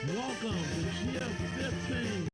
Welcome to gf1.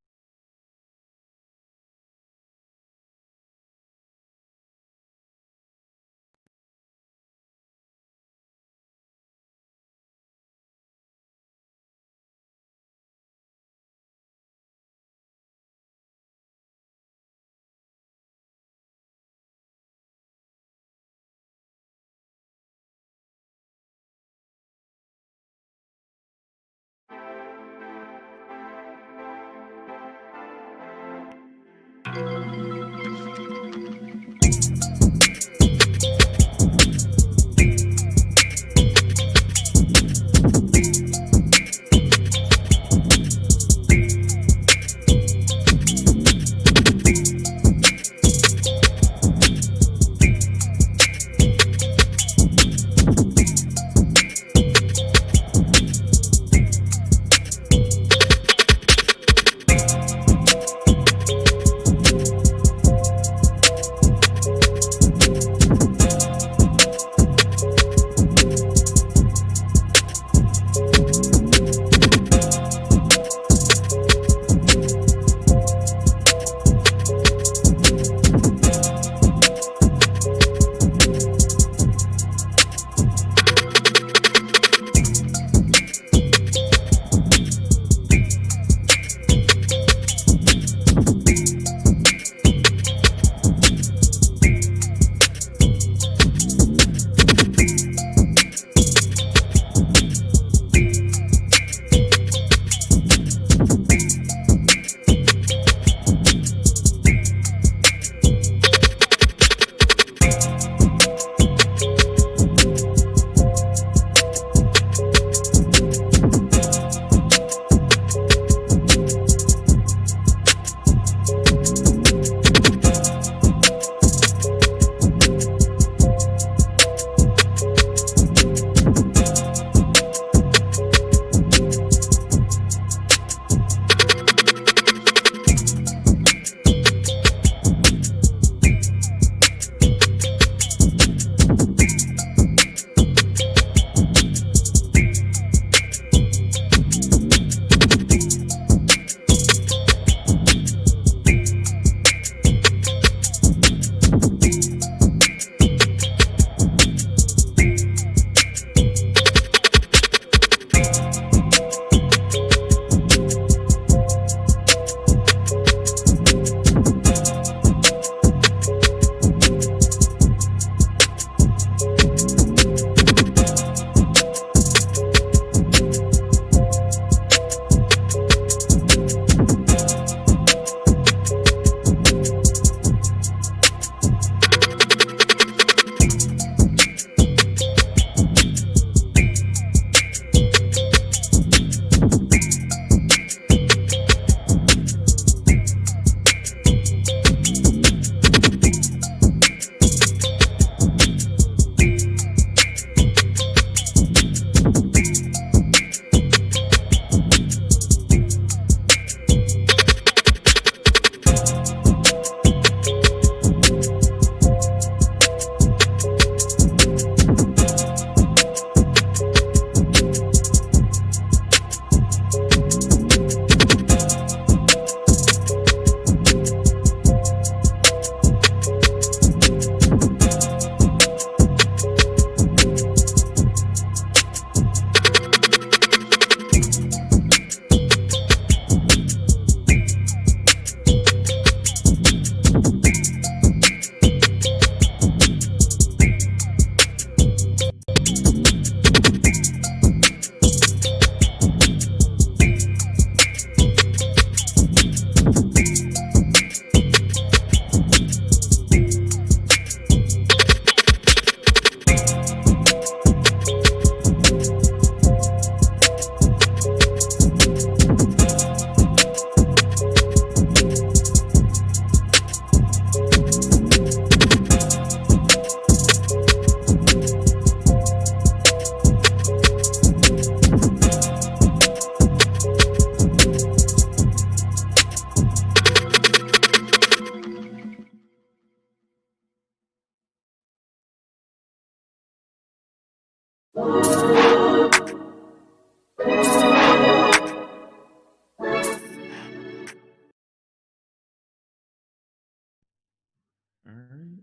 right.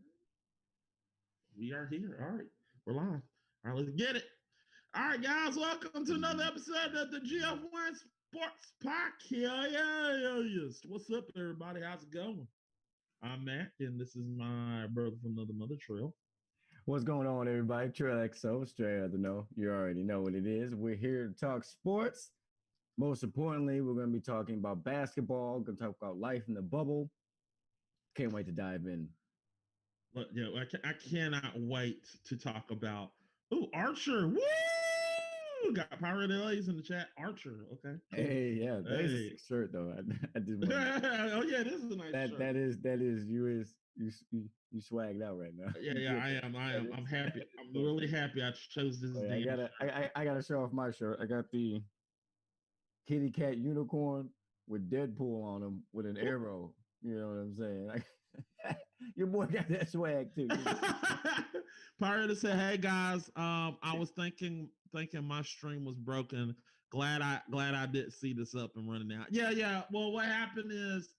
We are here. All right. We're live. All right, let's get it. All right, guys, welcome to another episode of the gf1 Sports Podcast. What's up, everybody? How's it going? I'm Matt, and this is my brother from another mother, Trill. What's going on, everybody? Trill XO, straight out the know. You already know what it is. We're here to talk sports. Most importantly, we're going to be talking about basketball. We're going to talk about life in the bubble. Can't wait to dive in. But yeah, I cannot wait to talk about. Oh, Archer! Woo! Got Pirate A's in the chat. Archer. Okay. Cool. Hey, yeah, that is a sick shirt though. I did want Oh yeah, this is a nice shirt. That is you swagged out right now. Yeah, I am. I'm happy. I'm really happy I chose this. I gotta show off my shirt. I got the kitty cat unicorn with Deadpool on him with an arrow. You know what I'm saying? Your boy got that swag too. Pirate said, "Hey guys, I was thinking my stream was broken. Glad I did see this up and running out. Yeah. Well, what happened is,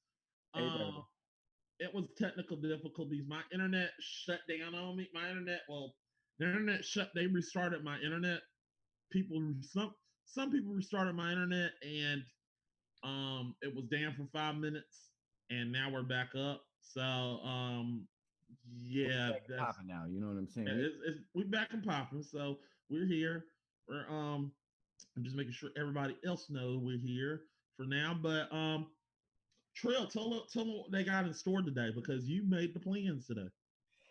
it was technical difficulties. My internet shut down on me. The internet shut. They restarted my internet. Some people restarted my internet, and it was down for 5 minutes, and now we're back up. So yeah, that's popping now. You know what I'm saying? We're back and popping. So we're here. I'm just making sure everybody else knows we're here for now. But Trill, tell them what they got in store today, because you made the plans today.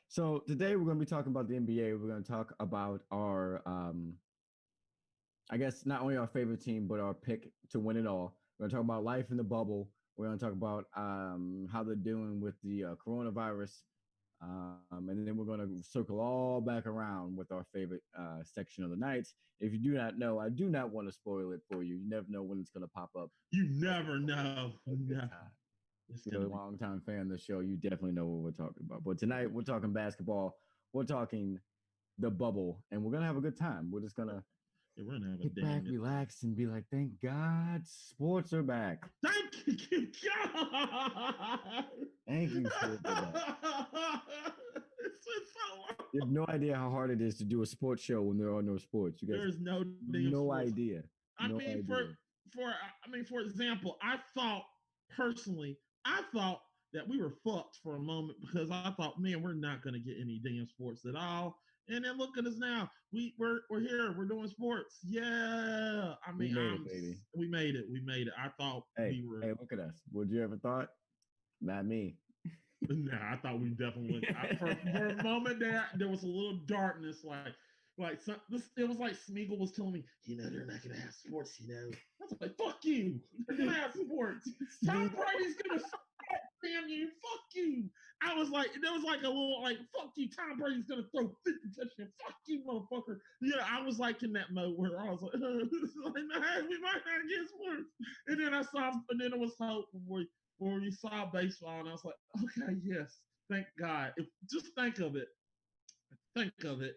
So today we're going to be talking about the NBA. We're going to talk about our, I guess not only our favorite team, but our pick to win it all. We're going to talk about life in the bubble. We're going to talk about how they're doing with the coronavirus. And then we're going to circle all back around with our favorite section of the night. If you do not know, I do not want to spoil it for you. You never know when it's going to pop up. You never know. If you're a long-time fan of the show, you definitely know what we're talking about. But tonight, we're talking basketball. We're talking the bubble, and we're going to have a good time. We're just going to kick back, relax, and be like, thank God sports are back. Thank you, God. Thank you, sports are back. You have no idea how hard it is to do a sports show when there are no sports. You guys, there's no idea. For example, I thought that we were fucked for a moment, because I thought, man, we're not going to get any damn sports at all. And then look at us now. We're here. We're doing sports. Yeah. We made it, baby. We made it. I thought we were. Hey, look at us. Would you ever thought? Not me. Nah, I thought we definitely went. For a moment there was a little darkness, it was like Smeagol was telling me, they're not gonna have sports. I was like, fuck you. They're gonna have sports. Tom Brady's gonna damn you. Fuck you. I was like, there was like a little fuck you. Tom Brady's gonna throw 50 touchdowns. Fuck you, motherfucker. Yeah, I was like in that mode where I was like, no, we might not get sports. And then it was hope when we saw baseball, and I was like, okay, yes, thank God. Just think of it.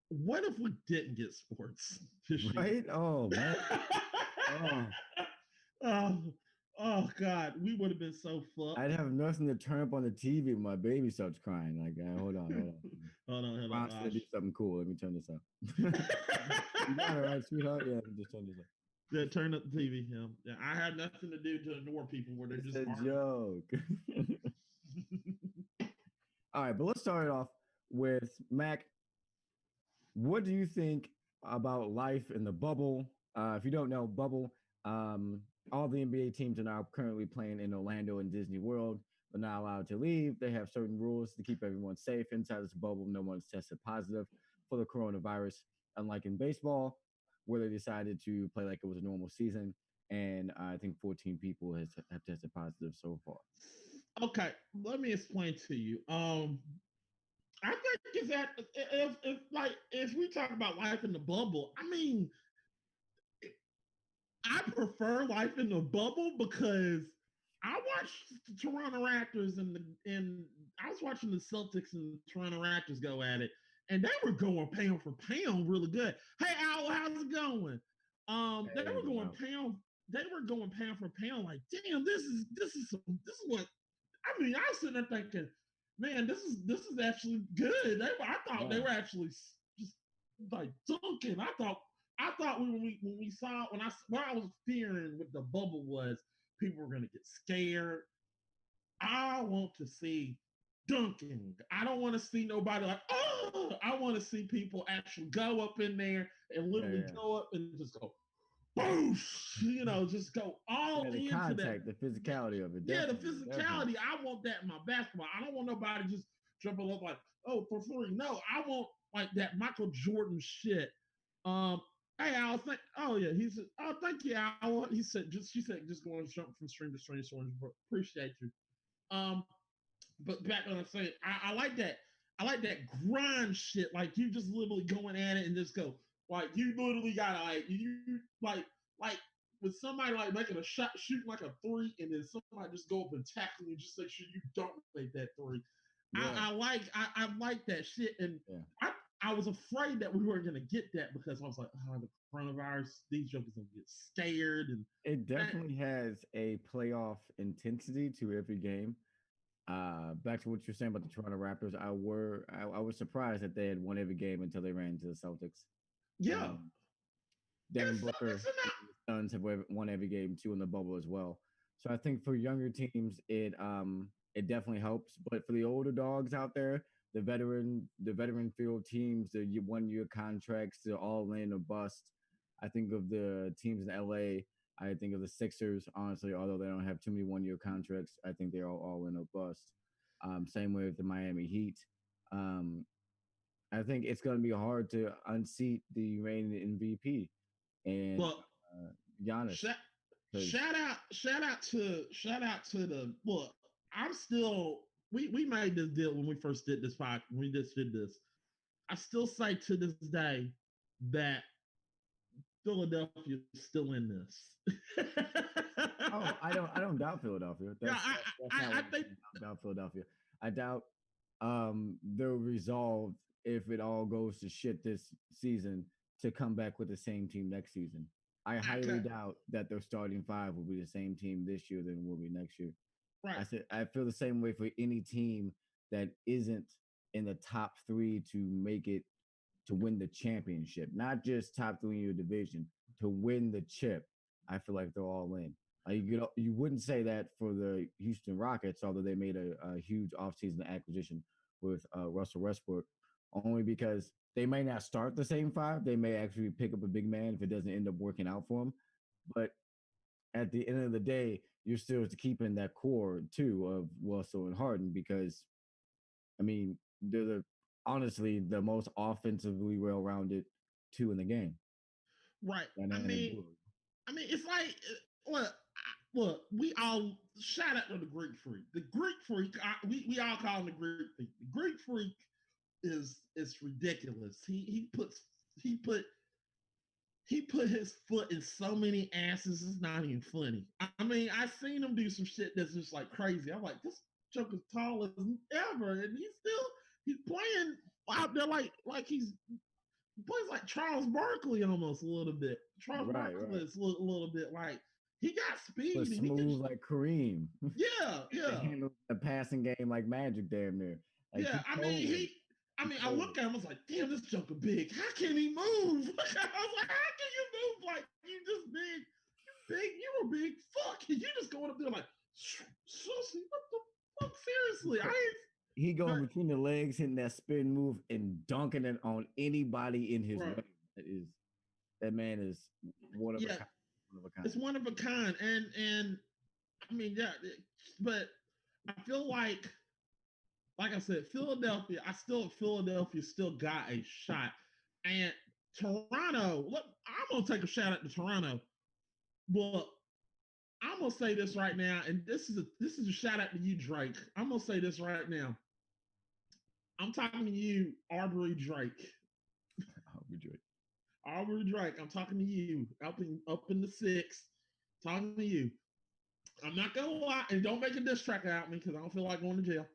What if we didn't get sports this year? Right? Oh, man. Oh God, we would have been so fucked. I'd have nothing to turn up on the TV when my baby starts crying. Like, hold on. hold on. To do something cool. Let me turn this up. You got it right, sweetheart? Yeah, just turn this up. Yeah, turn up the TV. Yeah, I had nothing to do to ignore people where they're just a joke. All right, but let's start it off with Mac. What do you think about life in the bubble? If you don't know, bubble, all the NBA teams are now currently playing in Orlando and Disney World. They're not allowed to leave. They have certain rules to keep everyone safe inside this bubble. No one's tested positive for the coronavirus, unlike in baseball, where they decided to play like it was a normal season. And I think 14 people have tested positive so far. Okay, let me explain to you. I think is that if we talk about life in the bubble, I prefer life in the bubble because I watched the Toronto Raptors and I was watching the Celtics and the Toronto Raptors go at it, and they were going pound for pound really good. Hey Al, how's it going? They were going pound for pound. Like, damn, this is what I was sitting there thinking, man, this is actually good. I thought they were actually just like dunking. I thought when we saw when I was fearing with the bubble was people were gonna get scared. I want to see dunking. I don't want to see nobody like, oh, I want to see people actually go up in there and literally go up and just go, boosh, just go all the into that. contact, the physicality of it. Yeah, the Definitely, physicality. I want that in my basketball. I don't want nobody just jumping up like, oh, for three. No, I want like that Michael Jordan shit. Hey, Al, oh yeah, he said, oh, thank you, Al. She said, just going to jump from stream to stream, so appreciate you. Um, but back on the saying, I like that. I like that grind shit. Like you just literally going at it and just go. Like you literally gotta like with somebody like making a shot, shooting like a three, and then somebody just go up and tackle you, just make sure you don't make that three. Yeah. I like that shit, and I was afraid that we weren't gonna get that because I was like, oh, the coronavirus, these jokers gonna get scared, and it definitely has a playoff intensity to every game. Back to what you're saying about the Toronto Raptors, I was surprised that they had won every game until they ran into the Celtics. Yeah, Devin Booker and the Suns have won every game too in the bubble as well. So I think for younger teams, it definitely helps. But for the older dogs out there, the veteran field teams, the 1 year contracts, the all in or bust. I think of the teams in LA. I think of the Sixers, honestly, although they don't have too many 1 year contracts, I think they're all in or bust. Same way with the Miami Heat. I think it's going to be hard to unseat the reigning MVP and Giannis. Shout out to the look. I'm still we made this deal when we first did this podcast. We just did this. I still say to this day that Philadelphia is still in this. I don't doubt Philadelphia. I think doubt Philadelphia. I doubt they'll resolve if it all goes to shit this season to come back with the same team next season. I highly doubt that their starting five will be the same team this year than will be next year. Right. I feel the same way for any team that isn't in the top three to make it to win the championship, not just top three in your division, to win the chip. I feel like they're all in. You wouldn't say that for the Houston Rockets, although they made a huge offseason acquisition with Russell Westbrook, only because they may not start the same five. They may actually pick up a big man if it doesn't end up working out for them. But at the end of the day, you're still keeping that core too of Russell and Harden because, I mean, they're honestly the most offensively well-rounded two in the game. Right. I mean, it's like look. We all shout out to the Greek Freak. The Greek Freak. We all call him the Greek Freak. The Greek Freak is ridiculous. He put his foot in so many asses. It's not even funny. I mean, I've seen him do some shit that's just like crazy. I'm like, this joke is tall as ever, and he's playing out there like he plays like Charles Barkley almost a little bit. Charles Barkley is a little bit like he got speed. But smooth like Kareem. Yeah. Handle the passing game like Magic damn near. Like, I look at him, I was like, damn, this joker big. How can he move? I was like, how can you move like you just big? You big, you're a big fuck. And you just going up there like, Susie, what the fuck? Seriously. He going between the legs, hitting that spin move and dunking it on anybody in his way. That man is one of a kind. It's one of a kind. And I mean, but I feel like I said, Philadelphia still got a shot. And Toronto, look, I'm going to take a shout out to Toronto. But I'm going to say this right now, and this is a shout out to you, Drake. I'm going to say this right now. I'm talking to you, Arbery Drake. Arbery Drake, I'm talking to you up in the six. Talking to you. I'm not going to lie, and don't make a diss track out me because I don't feel like going to jail.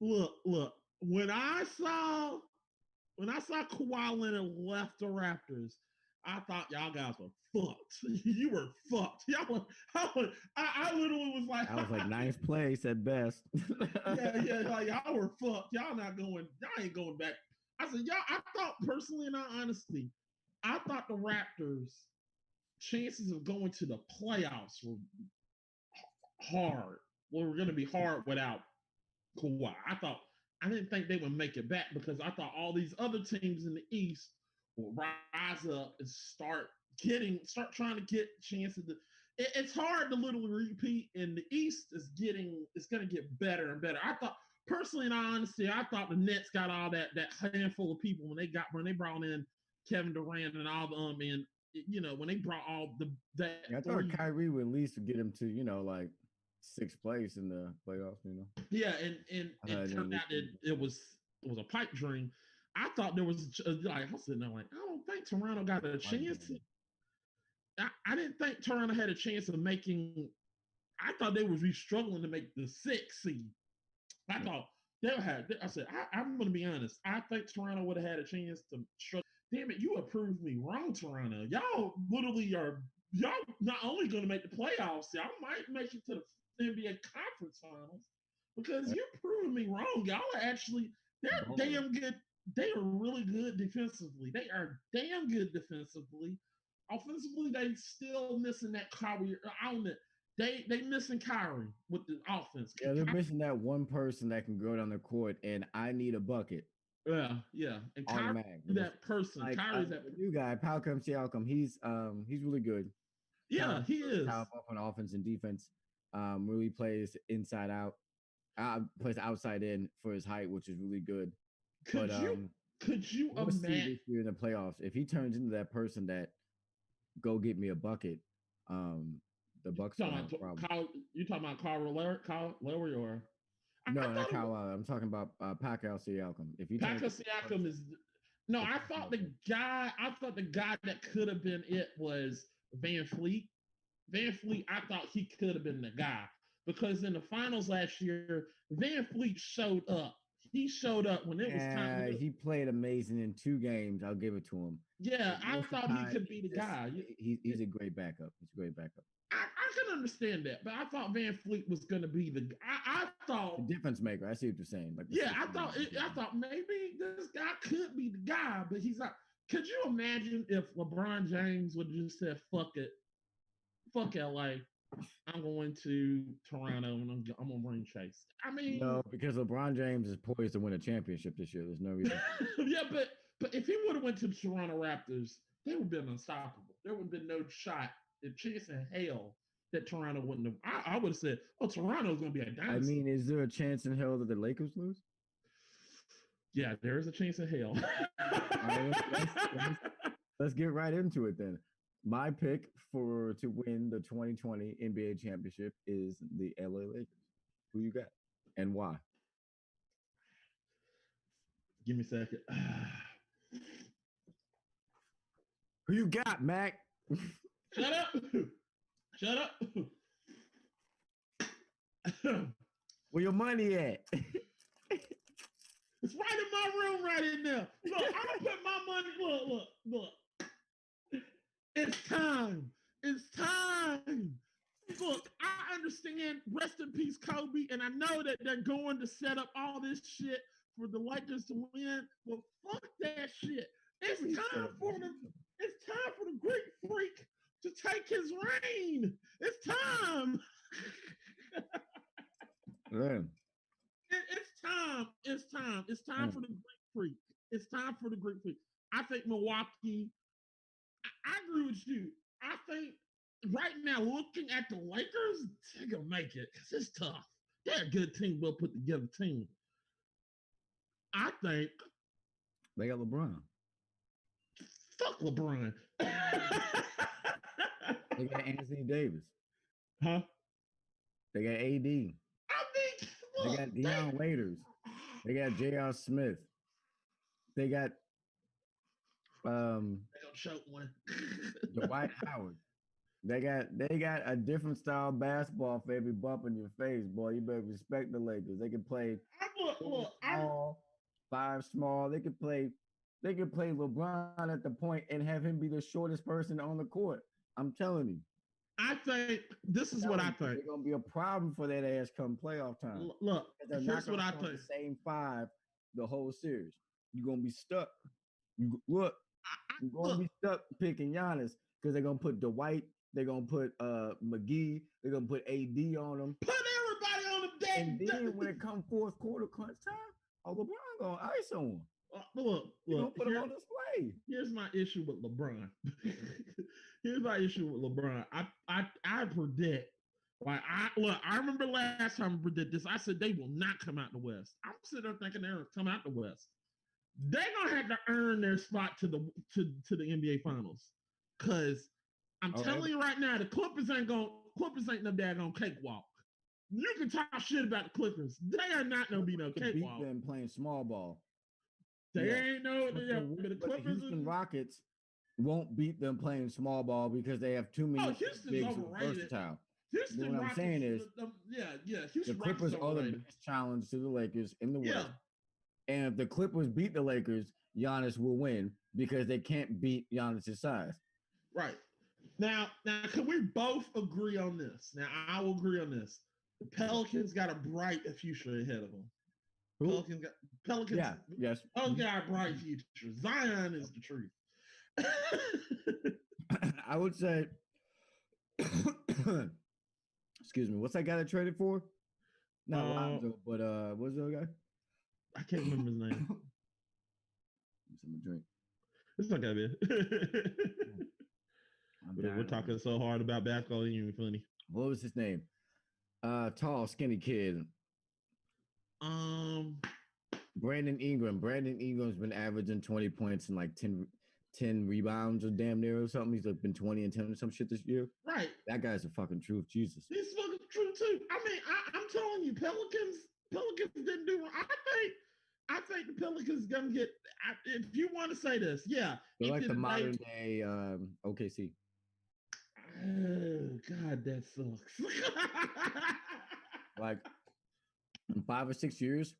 Look. When I saw Kawhi Leonard left the Raptors, I thought y'all guys were fucked. You were fucked. I literally was like, I was like ninth place at best. yeah, like y'all were fucked. Y'all ain't going back. I said, y'all, I thought personally, in all honesty, I thought the Raptors' chances of going to the playoffs were hard. Well, we're going to be hard without Kawhi. I didn't think they would make it back because I thought all these other teams in the East will rise up and start trying to get chances. It's hard to literally repeat, and the East it's going to get better and better. I thought personally, in all honesty, I thought the Nets got all that handful of people when they brought in Kevin Durant and all the and when they brought all that. I thought Kyrie would at least get him to like sixth place in the playoffs. Yeah, and it turned out that it was a pipe dream. I thought there was like I was sitting there like I don't think Toronto got a chance. I didn't think Toronto had a chance of making. I thought they would be struggling to make the 6th seed. I thought they had. I said I'm going to be honest. I think Toronto would have had a chance to struggle. Damn it, you have proved me wrong, Toronto. Y'all literally are. Y'all not only going to make the playoffs, y'all might make it to the NBA conference finals because you're proving me wrong. Y'all are actually they're damn good. They are really good defensively. They are damn good defensively. Offensively, they still missing that Kyrie. They missing Kyrie with the offense. Yeah, they're missing that one person that can go down the court, and I need a bucket. Yeah. And Kyrie, that person. Like, Kyrie's that new guy, Palcom Siakam. He's really good. Yeah, he is. Powerful on offense and defense. Really plays inside out. Plays outside in for his height, which is really good. Could you we'll imagine see this year in the playoffs if he turns into that person that go get me a bucket? The Bucks don't have a problem. You talking about Kyle Lowry or? No, not Kyle Lowry. I'm talking about Pascal Siakam. If he Pascal Siakam is no, I thought the guy that could have been it was Van Fleet. Van Fleet, I thought he could have been the guy because in the finals last year, Van Fleet showed up. He showed up when it was time. He played amazing in 2 games. I'll give it to him. Yeah, I thought he could be the guy. He's a great backup. I can understand that, but I thought Van Fleet was going to be the. I thought the difference maker. I see what you're saying. Like I thought maybe this guy could be the guy, but he's not. Could you imagine if LeBron James would have just said, "Fuck it, fuck LA, I'm going to Toronto and I'm gonna bring Chase." I mean, no, because LeBron James is poised to win a championship this year. There's no reason. Yeah, but if he would have went to the Toronto Raptors, they would have been unstoppable. There would have been no shot, a chance in hell that Toronto wouldn't have. I would have said, "Oh, Toronto's going to be a dynasty." I mean, is there a chance in hell that the Lakers lose? Yeah, there is a chance in hell. Let's get right into it then. My pick to win the 2020 NBA championship is the LA Lakers. Who you got and why? Give me a second. Who you got, Mac? Shut up. Where your money at? It's right in my room right in there. Look, I'm going to put my money. Look. It's time. Look, I understand. Rest in peace, Kobe. And I know that they're going to set up all this shit for the Lakers to win. But fuck that shit. It's time for the Greek freak to take his reign. It's time. Man. It's time for the Greek freak. It's time for the Greek freak. I think Milwaukee. I agree with you. I think right now, looking at the Lakers, they're gonna make it because it's tough. They're a good team, well put together team. I think they got LeBron. Fuck LeBron. They got Anthony Davis. Huh? They got AD. They got Deion Waiters. They got J.R. Smith. They got choke one. Dwight Howard. They got a different style of basketball for every bump in your face, boy. You better respect the Lakers. They can play small, 5 small. They can play They could play LeBron at the point and have him be the shortest person on the court. I'm telling you. I think this is what I think. It's gonna be a problem for that ass come playoff time. Look, they're here's not what I start think. the same five the whole series. You're gonna be stuck. You're gonna be stuck picking Giannis because they're gonna put Dwight, they're gonna put McGee, they're gonna put AD on them. Put everybody on them. And then when it comes fourth quarter crunch time, LeBron gonna ice on them. Look, put him on display. Here's my issue with LeBron. Here's my issue with LeBron. I predict. I remember last time I predicted this. I said they will not come out the West. I'm sitting there thinking they're gonna come out the West. They're gonna have to earn their spot to the NBA Finals. Cause I'm telling you right now, the Clippers ain't no daggone cakewalk. You can talk shit about the Clippers. They are not gonna be no cakewalk. Beat them playing small ball. They ain't no. The Clippers, the Houston Rockets won't beat them playing small ball because they have too many bigs who are versatile. Houston what I'm saying is, Houston the Clippers are the best challenge to the Lakers in the West. And if the Clippers beat the Lakers, Giannis will win because they can't beat Giannis' size. Right. Now, can we both agree on this? Now, I will agree on this. The Pelicans got a bright future ahead of them. Pelicans. Yeah, yes. Pelicans got a bright future. Zion is the truth. I would say, excuse me, what's that guy that traded for? Not Lonzo, but what's the other guy? I can't remember his name. Some drink. It's not that bad. We're talking so hard about basketball, ain't even funny. What was his name? Tall, skinny kid. Brandon Ingram. Brandon Ingram's been averaging 20 points and like 10 rebounds or damn near or something. He's like been 20 and 10 or some shit this year. Right. That guy's the fucking truth. Jesus. He's fucking true too. I mean, I'm telling you, Pelicans didn't do. I think the Pelicans gonna get. If you want to say this, yeah, they're like the modern day OKC. Oh God, that sucks. Like in 5 or 6 years,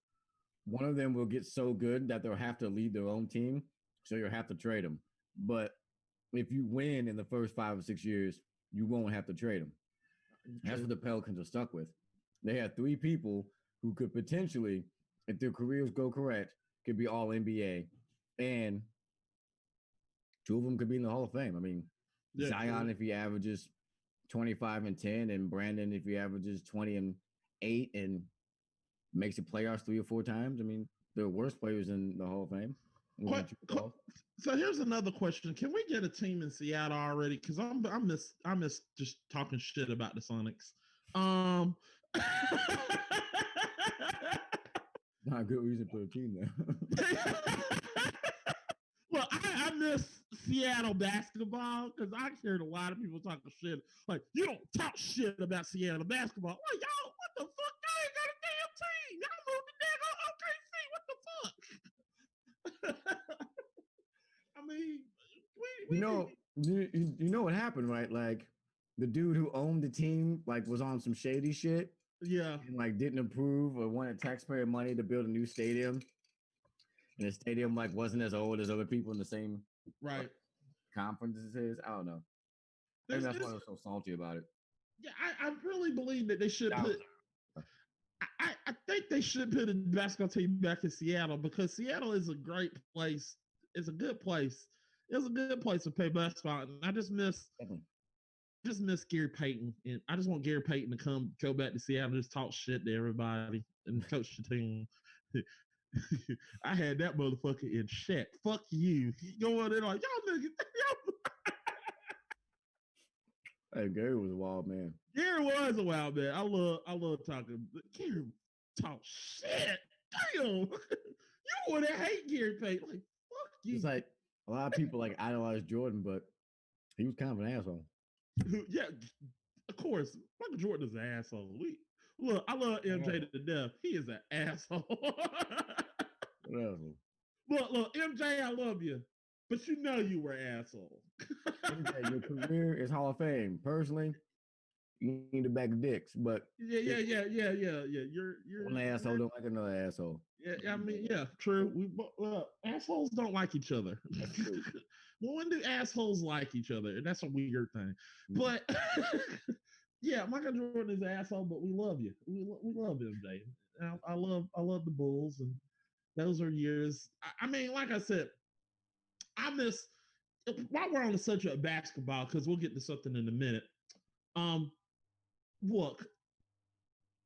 one of them will get so good that they'll have to lead their own team, so you'll have to trade them. But if you win in the first 5 or 6 years, you won't have to trade them. That's what the Pelicans are stuck with. They have 3 people who could potentially, if their careers go correct, could be all NBA, and 2 of them could be in the Hall of Fame. I mean, Zion if he averages 25 and 10, and Brandon if he averages 20 and 8 and makes the playoffs 3 or 4 times. I mean, they're worst players in the Hall of Fame. So here's another question: can we get a team in Seattle already? Because I miss just talking shit about the Sonics. Not a good reason for a team there. Well, I miss Seattle basketball because I heard a lot of people talking shit. Like, you don't talk shit about Seattle basketball. Like, y'all, what the fuck? Y'all ain't got a damn team. Y'all moved the damn OKC. What the fuck? I mean, you know what happened, right? Like, the dude who owned the team, like, was on some shady shit. Yeah. And, like, didn't approve or wanted taxpayer money to build a new stadium. And the stadium, like, wasn't as old as other people in the same conferences. I don't know. Maybe that's why I was so salty about it. Yeah, I really believe that they should put. I think they should put a basketball team back in Seattle because Seattle is a great place. It's a good place. It's a good place to play basketball. And I just miss Gary Payton. And I just want Gary Payton to go back to Seattle and just talk shit to everybody and coach the team. I had that motherfucker in check. Fuck you. Go on there like, y'all niggas. Hey, Gary was a wild man. Gary was a wild man. I love talking. Gary talk shit. Damn. You would have hate Gary Payton. Like, fuck you. It's like a lot of people like idolize Jordan, but he was kind of an asshole. Yeah, of course. Michael Jordan is an asshole. Look, I love MJ to death. He is an asshole. Look, MJ, I love you, but you know you were an asshole. MJ, your career is Hall of Fame. Personally, you need to back the dicks, but yeah. You're one asshole don't like another asshole. Yeah, I mean, yeah, true. Assholes don't like each other. That's true. Well, when do assholes like each other? That's a weird thing. But yeah, Michael Jordan is an asshole, but we love you. We love MJ. I love the Bulls, and those are years. I mean, like I said, I miss while we're on the subject of basketball, because we'll get to something in a minute. Um, look,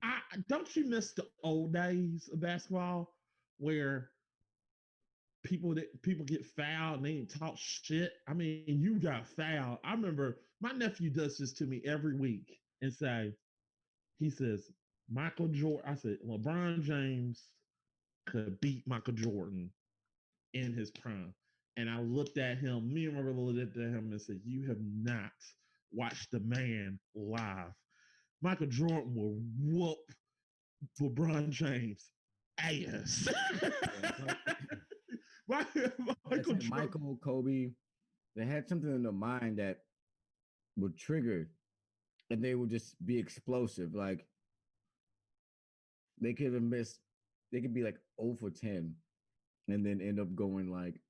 I don't you miss the old days of basketball where people get fouled and they ain't talk shit. I mean, you got fouled. I remember my nephew does this to me every week and he says, Michael Jordan, I said, LeBron James could beat Michael Jordan in his prime. And I looked at him, me and my brother looked at him and said, you have not watched the man live. Michael Jordan will whoop LeBron James ass. Michael, Kobe, they had something in their mind that would trigger and they would just be explosive. Like they could have missed, they could be like 0 for 10 and then end up going like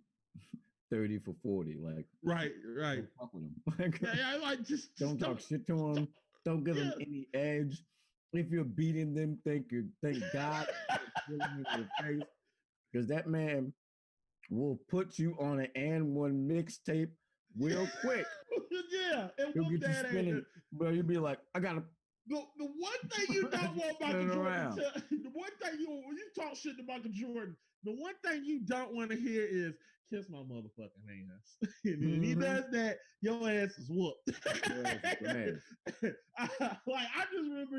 30 for 40. Like, right. Don't fuck with them. Like, like just don't talk shit to them. Don't give them any edge. If you're beating them, thank God because that man will put you on an and one mixtape real quick. Yeah, and he'll get you spinning, bro. You'll be like, I gotta. The one thing you don't want Michael Jordan to, the one thing when you talk shit to Michael Jordan, the one thing you don't want to hear is kiss my motherfucking ass. And if he does that, your ass is whooped. I just remember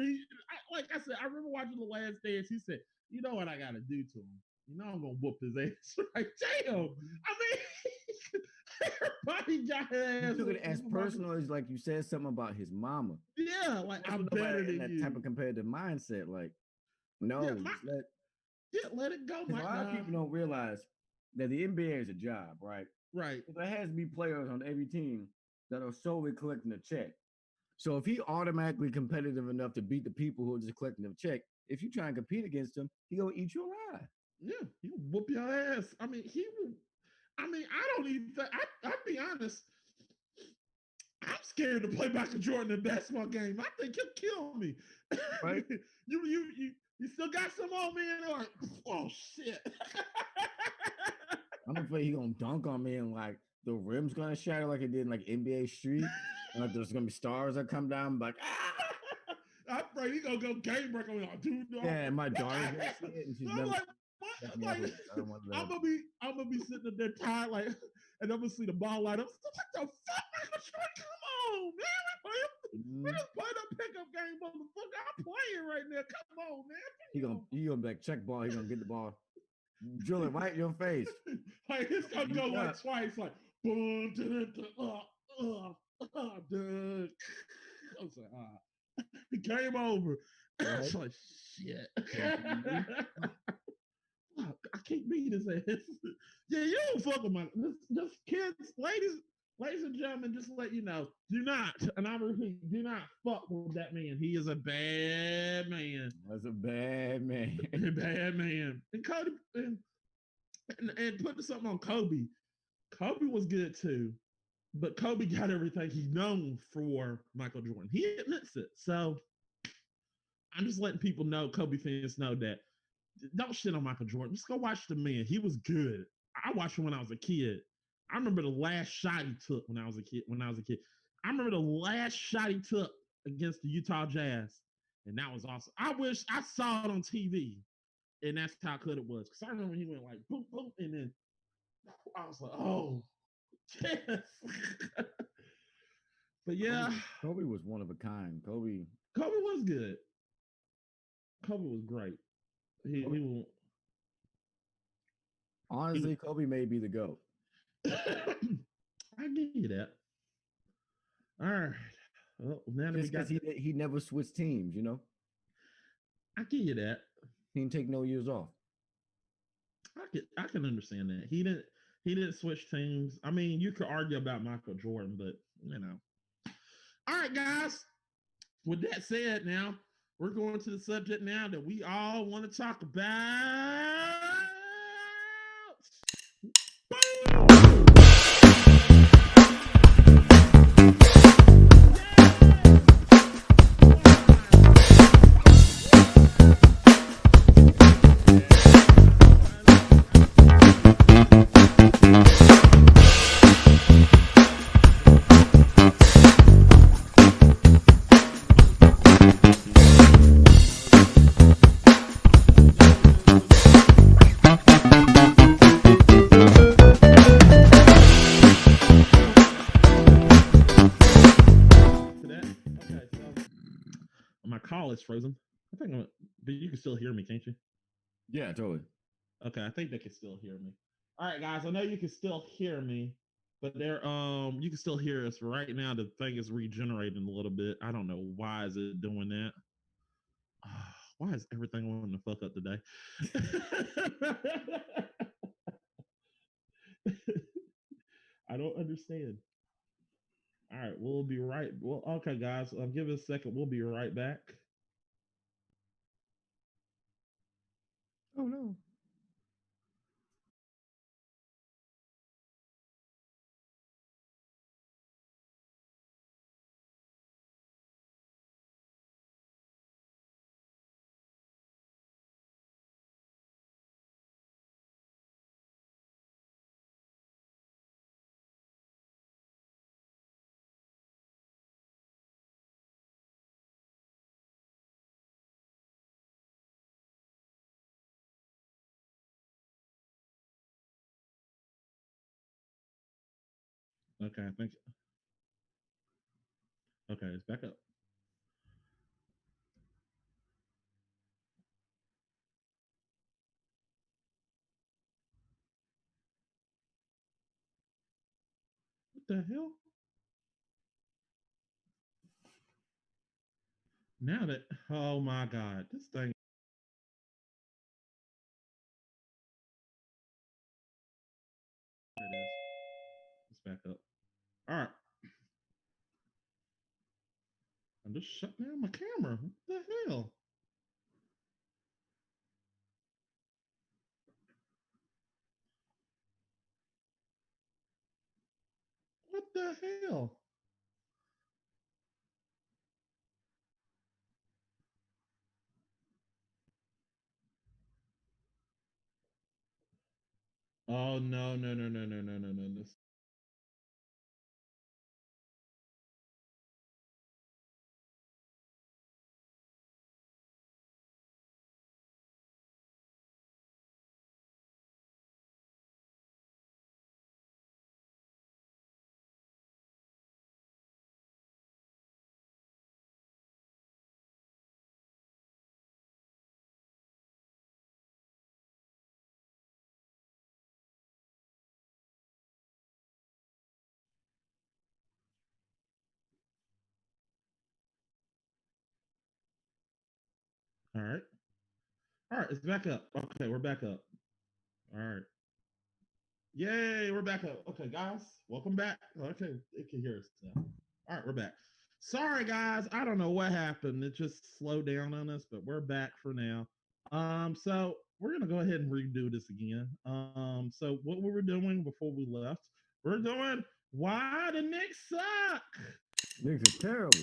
like I said, I remember watching The Last Dance. He said, "You know what I got to do to him? You know I'm gonna whoop his ass." Like, damn. I mean, everybody got his ass. You took it as personal as like you said something about his mama. Yeah, like I'm better than that you. Type of competitive mindset, like no, let it go. A lot of people don't realize that the NBA is a job, right? Right. There has to be players on every team that are solely collecting a check. So if he automatically competitive enough to beat the people who are just collecting a check, if you try and compete against him, he gonna eat you alive. Yeah, he'll whoop your ass. I mean, he will. I mean, I don't even think. I'll be honest. I'm scared to play Michael Jordan in a basketball game. I think he'll kill me. Right? You still got some old man? Or oh shit! I'm afraid he's gonna dunk on me and like the rim's gonna shatter like it did in like NBA Street. And like there's gonna be stars that come down. I'm like, ah! I'm afraid he's gonna go game break on me. Dude, yeah, and my daughter's gonna see it and she's never. Like, I'm gonna be sitting there tired, like, and I'm gonna see the ball light up. What the fuck, Michael? Come on, man! We just played a pickup game, motherfucker. I'm playing right now. Come on, man. He gonna be like check ball. He gonna get the ball, drill it right in your face. Like it's gonna go like twice, like boom, I was like, game over. Right. I was like, shit. I can't beat his ass. Yeah, you don't fuck with my just kids, ladies and gentlemen, just let you know, do not, and I repeat, do not fuck with that man. He is a bad man. That's a bad man. Bad man. And Kobe and putting something on Kobe. Kobe was good too, but Kobe got everything he's known for Michael Jordan. He admits it. So I'm just letting people know, Kobe fans know that don't shit on Michael Jordan. Just go watch the man. He was good. I watched him when I was a kid. I remember the last shot he took when I was a kid. I remember the last shot he took against the Utah Jazz, and that was awesome. I wish I saw it on TV, and that's how good it was. Because I remember he went like boom, boom, and then I was like, oh, yes. But yeah, Kobe was one of a kind. Kobe was good. Kobe was great. He will. Honestly, Kobe may be the GOAT. I give you that. All right. Well, now just because he never switched teams, you know. I give you that. He didn't take no years off. I can understand that. He didn't switch teams. I mean, you could argue about Michael Jordan, but you know. All right, guys. With that said, now we're going to the subject now that we all want to talk about. Boom! My call is frozen. I think but you can still hear me, can't you? Yeah, totally. Okay, I think they can still hear me. All right, guys, I know you can still hear me, but you can still hear us. Right now, the thing is regenerating a little bit. I don't know why is it doing that. Why is everything wanting to fuck up today? I don't understand. All right, we'll be right. Well, okay, guys, give us a second. We'll be right back. Oh no. Okay, I think. Okay, it's back up. What the hell? Now that, oh my God, this thing. There it is. It's back up. All right. I just shut down my camera. What the hell? What the hell? Oh no, no, no, no, no, no, no, no. This. All right. All right, it's back up. Okay, we're back up. All right. Yay, we're back up. Okay, guys, welcome back. Okay, it can hear us now. All right, we're back. Sorry, guys. I don't know what happened. It just slowed down on us, but we're back for now. So we're gonna go ahead and redo this again. So what we were doing before we left, we're doing why the Knicks suck. Knicks are terrible.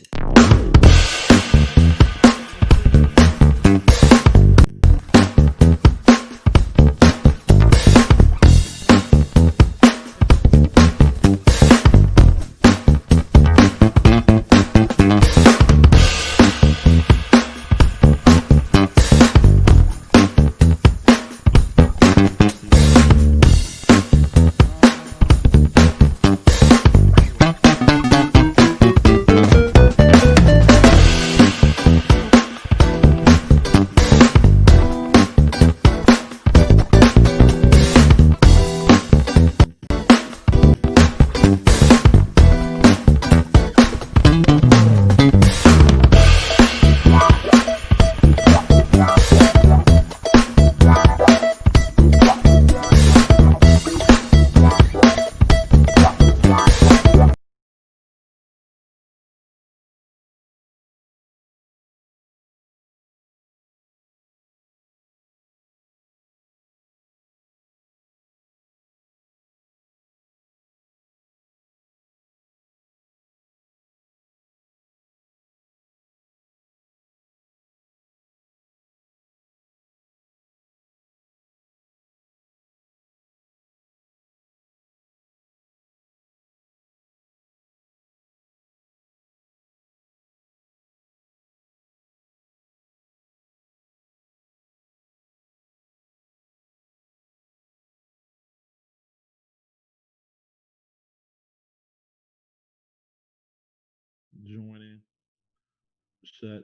joining. Shut.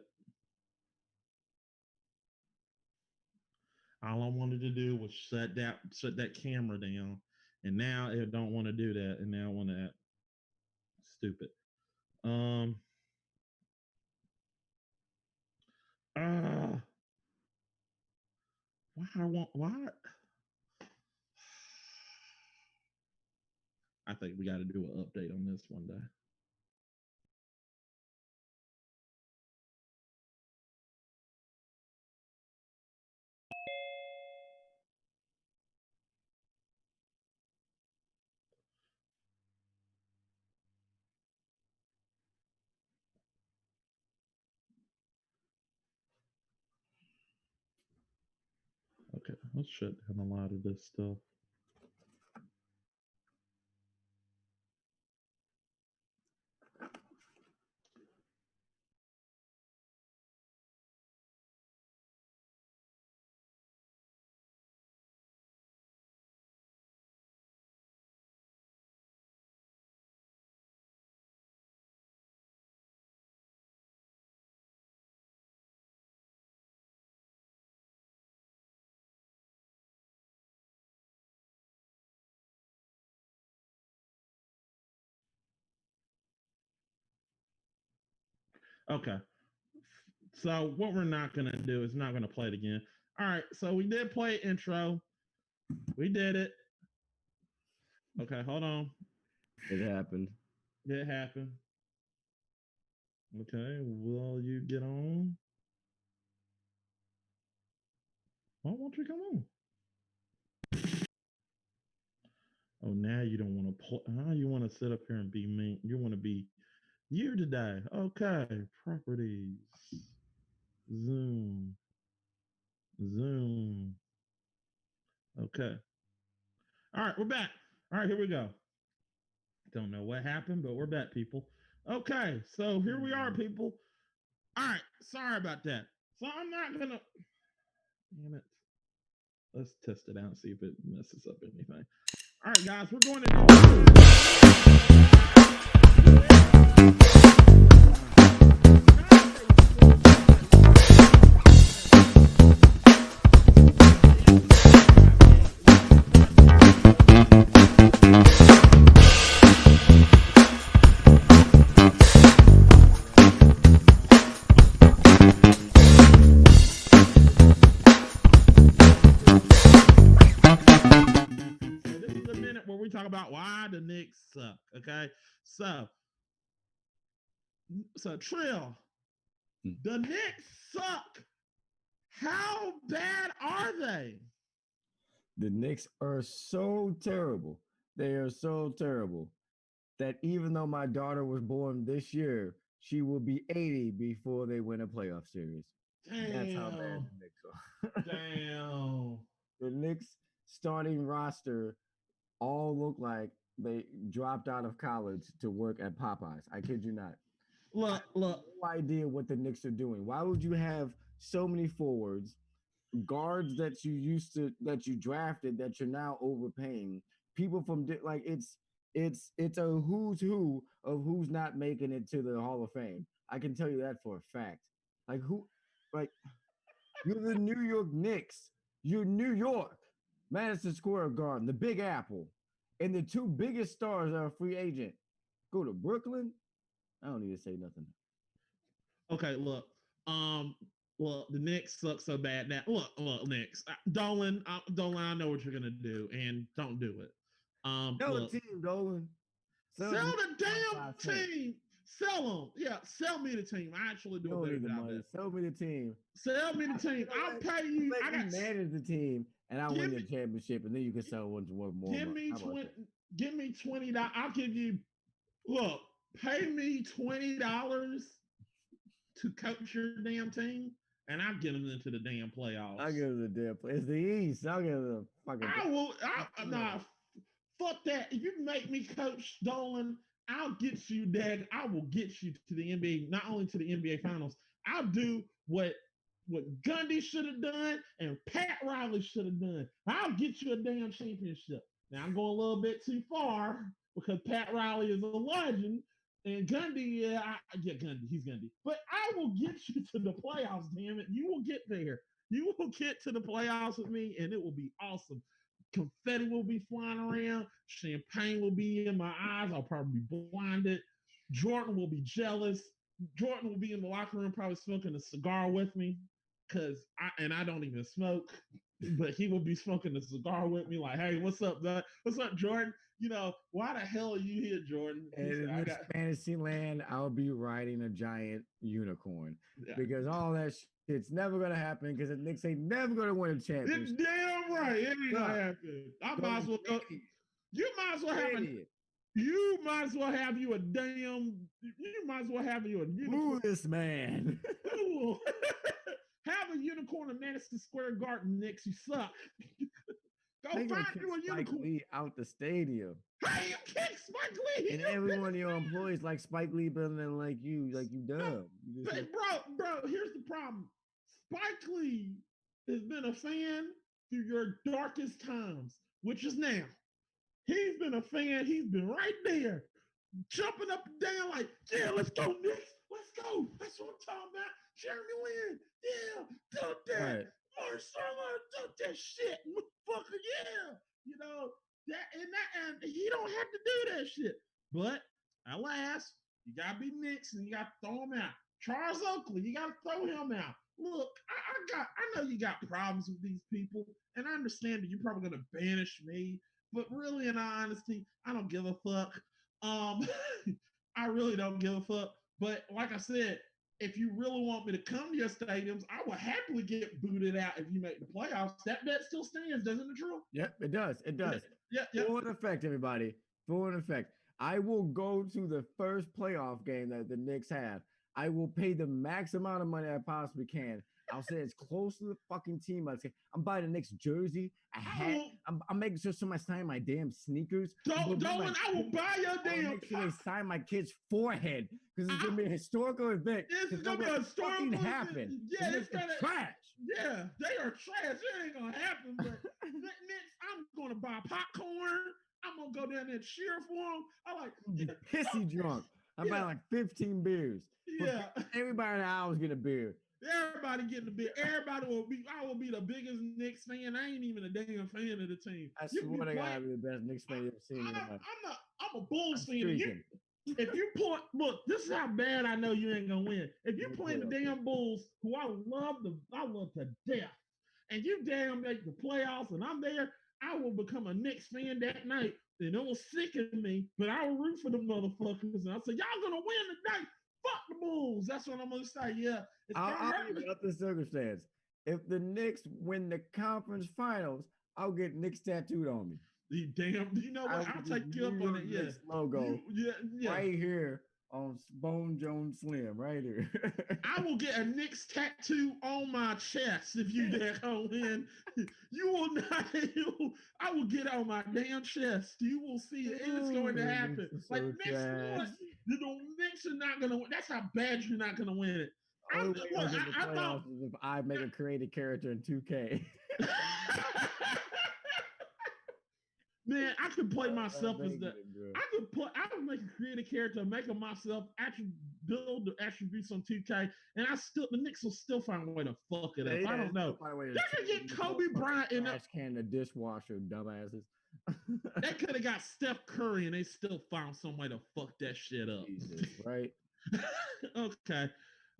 All I wanted to do was shut that camera down, and now it don't want to do that, and now I want to act stupid. Um. Uh. Why I want why? I think we got to do an update on this one day. Okay, let's shut down a lot of this stuff. Okay, so what we're not gonna do is not gonna play it again. All right, so we did play intro. We did it. Okay, hold on. It happened. It happened. Okay, will you get on? Why won't you come on? Oh, now you don't want to play. Now you want to sit up here and be mean. You want to be you today. Okay, properties. Zoom. Zoom. Okay. All right, we're back. All right, here we go. Don't know what happened, but we're back, people. Okay, so here we are, people. All right, sorry about that. So I'm not gonna. Damn it. Let's test it out and see if it messes up anything. All right, guys, we're going to. Where we talk about why the Knicks suck. Okay, so Trill, the Knicks suck. How bad are they? The Knicks are so terrible. They are so terrible that even though my daughter was born this year, she will be 80 before they win a playoff series. Damn. That's how bad the Knicks are. Damn. The Knicks starting roster all look like they dropped out of college to work at Popeyes. I kid you not. Look. No idea what the Knicks are doing. Why would you have so many forwards, guards that you drafted that you're now overpaying? People from like it's a who's who of who's not making it to the Hall of Fame. I can tell you that for a fact. Like who, like you're the New York Knicks. You're New York, Madison Square Garden, the Big Apple, and the two biggest stars are a free agent. Go to Brooklyn. I don't need to say nothing. Okay, look. Well, the Knicks suck so bad now. Look, Knicks. Dolan, I know what you're gonna do, and don't do it. Sell the team, Dolan. Sell the damn team. Sell them. Yeah, sell me the team. I actually do a better job there. Sell me the team. Sell me the team. I'll pay you. I got manage the team, and I'll win the championship, and then you can sell one to worth more. Give me $20. I'll give you. Look, pay me $20 to coach your damn team, and I'll get them into the damn playoffs. I'll get them the damn playoffs. It's the East. I'll get them the fucking. I will. Nah, fuck that. If you make me coach Dolan, I'll get you, Dad. I will get you to the NBA, not only to the NBA Finals. I'll do what Gundy should have done and Pat Riley should have done. I'll get you a damn championship. Now I'm going a little bit too far because Pat Riley is a legend, And Gundy, yeah, yeah, Gundy, he's Gundy. But I will get you to the playoffs, damn it. You will get there. You will get to the playoffs with me, and it will be awesome. Confetti will be flying around. Champagne will be in my eyes. I'll probably be blinded. Jordan will be jealous. Jordan will be in the locker room, probably smoking a cigar with me, I don't even smoke, but he will be smoking a cigar with me. Like, hey, what's up, bud? What's up, Jordan? Why the hell are you here, Jordan? And in this fantasy land, I'll be riding a giant unicorn because all that shit's never gonna happen because the Knicks ain't never gonna win a championship. It's damn right, it ain't gonna happen. I might as well go. You might as well have a. You might as well have you a damn. You might as well have you a unicorn. Who this man? Have a unicorn in Madison Square Garden, Knicks. You suck. Go find you a unicorn. Lee out the stadium. How you kick Spike Lee? And every one of your employees like Spike Lee better than like you dumb. Bro, here's the problem. Spike Lee has been a fan through your darkest times, which is now. He's been a fan. He's been right there, jumping up and down like, yeah, let's go, Knicks. Let's go. That's what I'm talking about. Jeremy Lin, yeah, do that. Right. Marcelo, do that shit, motherfucker, yeah. And he don't have to do that shit. But alas, you gotta be Knicks and you gotta throw him out. Charles Oakley, you gotta throw him out. Look, I know you got problems with these people, and I understand that you're probably gonna banish me. But really, in all honesty, I don't give a fuck. I really don't give a fuck. But like I said, if you really want me to come to your stadiums, I will happily get booted out if you make the playoffs. That bet still stands, doesn't it, Drew? Yep, it does. It does. Yeah. Full in effect, everybody. Full in effect. I will go to the first playoff game that the Knicks have. I will pay the max amount of money I possibly can. I'll say as close to the fucking team. I'm buying a Knicks jersey, a hat. I'm making sure somebody sign my damn sneakers. I will buy your damn. Make sure they sign my kid's forehead because it's gonna be a historical event. It's gonna be a historical event. Happen. Yeah, it's gonna trash. Yeah, they are trash. It ain't gonna happen. But next, I'm gonna buy popcorn. I'm gonna go down there and cheer for them. Pissy drunk. I'm buying like 15 beers. Yeah. Everybody in the house get a beer. Everybody getting the beer. I will be the biggest Knicks fan. I ain't even a damn fan of the team. I swear to God, I'll be the best Knicks fan you've ever seen. I'm a Bulls fan. If you look, this is how bad I know you ain't gonna win. If you play the damn Bulls, who I love to death, and you damn make the playoffs and I'm there, I will become a Knicks fan that night. And it will sicken me, but I will root for them motherfuckers. And I'll say, y'all gonna win tonight. Fuck the Bulls. That's what I'm gonna say. Yeah. I'll give up the circumstance. If the Knicks win the conference finals, I'll get Knicks tattooed on me. You know what? I'll take you up on it. Yeah. Logo. Right here on Bone Jones Slim, right here. I will get a Knicks tattoo on my chest if you dare go in. You will not. I will get it on my damn chest. You will see it. It's going to happen. So like next month, the Knicks are not going to win. That's how bad you're not going to win it. If I make a creative character in 2K. Man, I could play myself as that. I would make a creative character, make of myself, build the attributes on 2K, and the Knicks will still find a way to fuck it up. I don't know. They could get Kobe Bryant in trash can, the dishwasher, dumbasses. They could have got Steph Curry, and they still found some way to fuck that shit up. Jesus, right? Okay.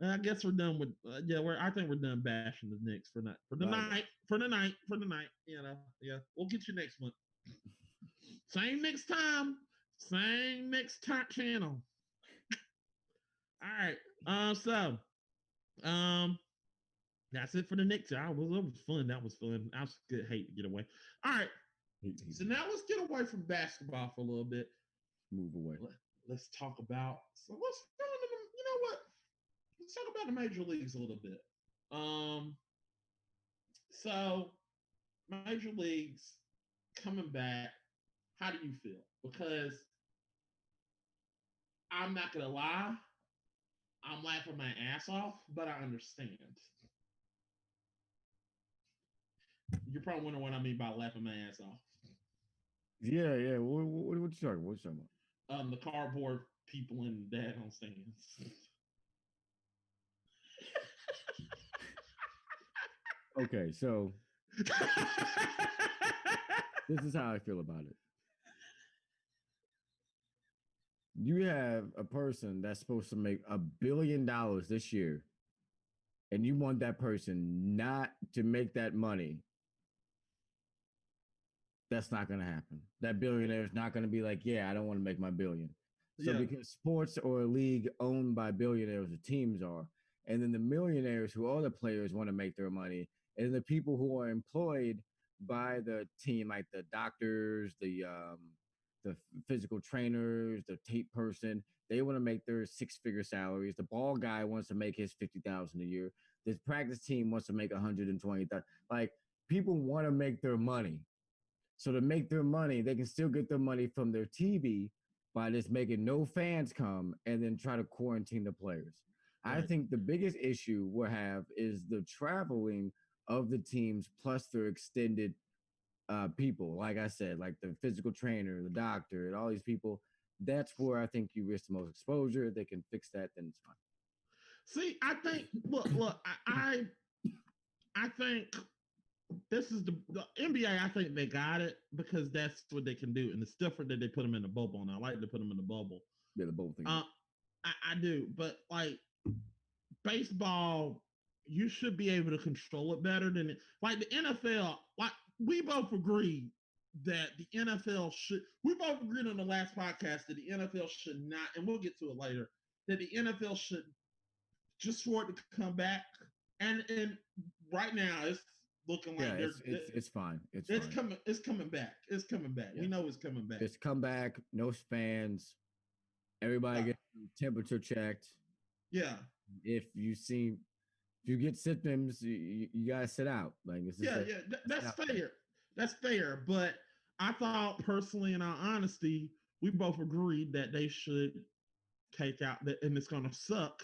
I guess we're done with I think we're done bashing the Knicks for the night. We'll get you next month. Same next time, same next top channel. All right. So that's it for the Knicks. That was fun. I was good. Hate to get away. All right. So now let's get away from basketball for a little bit. Move away. Let's talk about what's going on. You know what? Let's talk about the major leagues a little bit. So major leagues coming back. How do you feel? Because I'm not gonna lie, I'm laughing my ass off, but I understand. You're probably wondering what I mean by laughing my ass off. Yeah. What you talking about? The cardboard people in the daggone stands. Okay, so this is how I feel about it. You have a person that's supposed to make $1 billion this year, and you want that person not to make that money. That's not going to happen. That billionaire is not going to be like, yeah, I don't want to make my billion. So because sports or a league owned by billionaires, the teams are, and then the millionaires who are the players want to make their money, and the people who are employed by the team, like the doctors, the physical trainers, the tape person, they want to make their 6-figure salaries. The ball guy wants to make his 50,000 a year. This practice team wants to make 120,000. Like people want to make their money. So to make their money, they can still get their money from their TV by just making no fans come and then try to quarantine the players. Right. I think the biggest issue we'll have is the traveling of the teams plus their extended people. Like I said, like the physical trainer, the doctor, and all these people. That's where I think you risk the most exposure. If they can fix that, then it's fine. See, I think look, I think this is the NBA. I think they got it because that's what they can do, and it's different that they put them in the bubble. And I like to put them in the bubble. Yeah, the bubble thing. I do, but like baseball, you should be able to control it better than it. Like the NFL. Like we both agreed that the NFL should. We both agreed on the last podcast that the NFL should not, and we'll get to it later. That the NFL should just for it to come back, and right now it's looking like it's fine. It's fine. Coming. It's coming back. It's coming back. Yeah. We know it's coming back. It's come back. No fans. Everybody gets temperature checked. Yeah. If you get symptoms, you gotta sit out. Like that's fair. That's fair. But I thought personally, in our honesty, we both agreed that they should take out that, and it's gonna suck.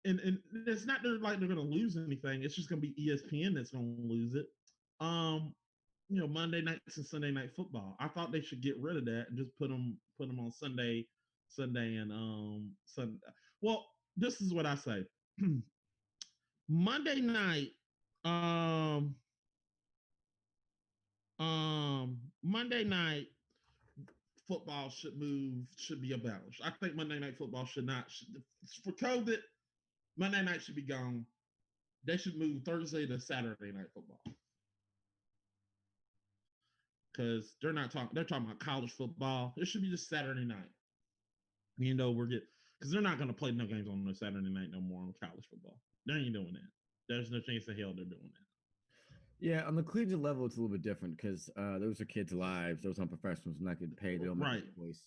And it's not like they're gonna lose anything. It's just gonna be ESPN that's gonna lose it. Monday nights and Sunday night football. I thought they should get rid of that and just put them on Sunday and Sunday. Well, this is what I say. Monday night, Monday night football should be abolished. I think Monday night football should for COVID. Monday night should be gone. They should move Thursday to Saturday night football. Because they're talking about college football. It should be just Saturday night. Because they're not going to play no games on Saturday night no more on college football. They ain't doing that. There's no chance in hell they're doing that. Yeah, on the collegiate level, it's a little bit different because those are kids' lives. Those aren't professionals, not getting paid. They don't make a choice.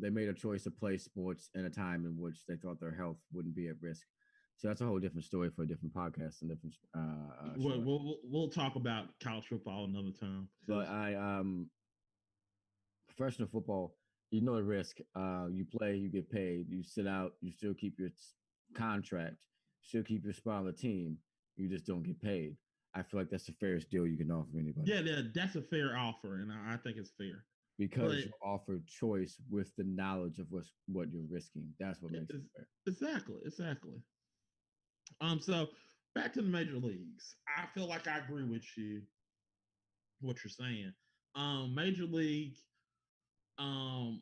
They made a choice to play sports in a time in which they thought their health wouldn't be at risk. So that's a whole different story for a different podcast and different. We'll talk about college football another time. But professional football, you know the risk. You play, you get paid. You sit out, you still keep your contract, still keep your spot on the team. You just don't get paid. I feel like that's the fairest deal you can offer anybody. Yeah, that's a fair offer, and I think it's fair. Because you offer choice with the knowledge of what you're risking. That's what makes it fair. Exactly. So back to the major leagues. I feel like I agree with you, what you're saying. Major league, I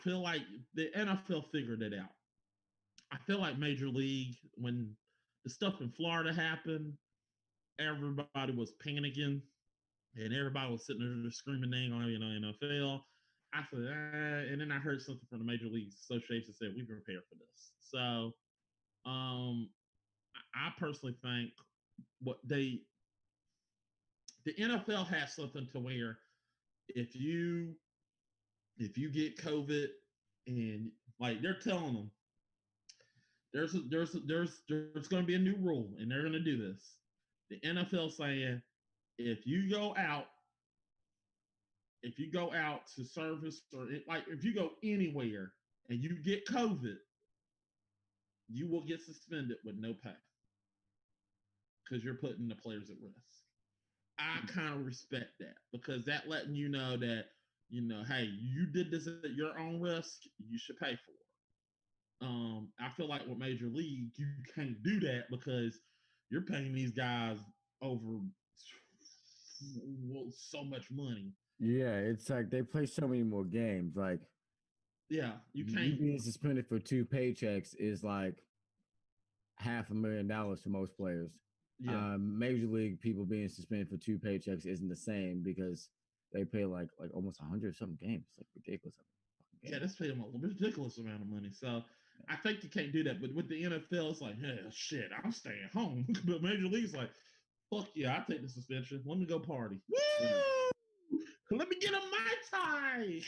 feel like the NFL figured it out. I feel like Major League, when the stuff in Florida happened, everybody was panicking. And everybody was sitting there screaming name on, NFL. I said, and then I heard something from the Major League Association said, we prepared for this. So I personally think the NFL has something to where if you get COVID and like they're telling them there's going to be a new rule and they're going to do this. The NFL saying, if you go out to service or if you go anywhere and you get COVID, you will get suspended with no pay because you're putting the players at risk. I kind of respect that because that letting you know that hey, you did this at your own risk. You should pay for it. I feel like with Major League, you can't do that because you're paying these guys over so much money. Yeah, it's like they play so many more games. Like Yeah, you you can't. being suspended for 2 paychecks is like $500,000 for most players. Yeah, Major league people being suspended for 2 paychecks isn't the same because they pay like almost 100 something games. It's like ridiculous. yeah, that's paying them a ridiculous amount of money. So I think you can't do that. But with the NFL, it's like, hey, shit, I'm staying home. But Major League's like, fuck yeah, I take the suspension. Let me go party. Yeah. Woo! Let me get a Mai Tai.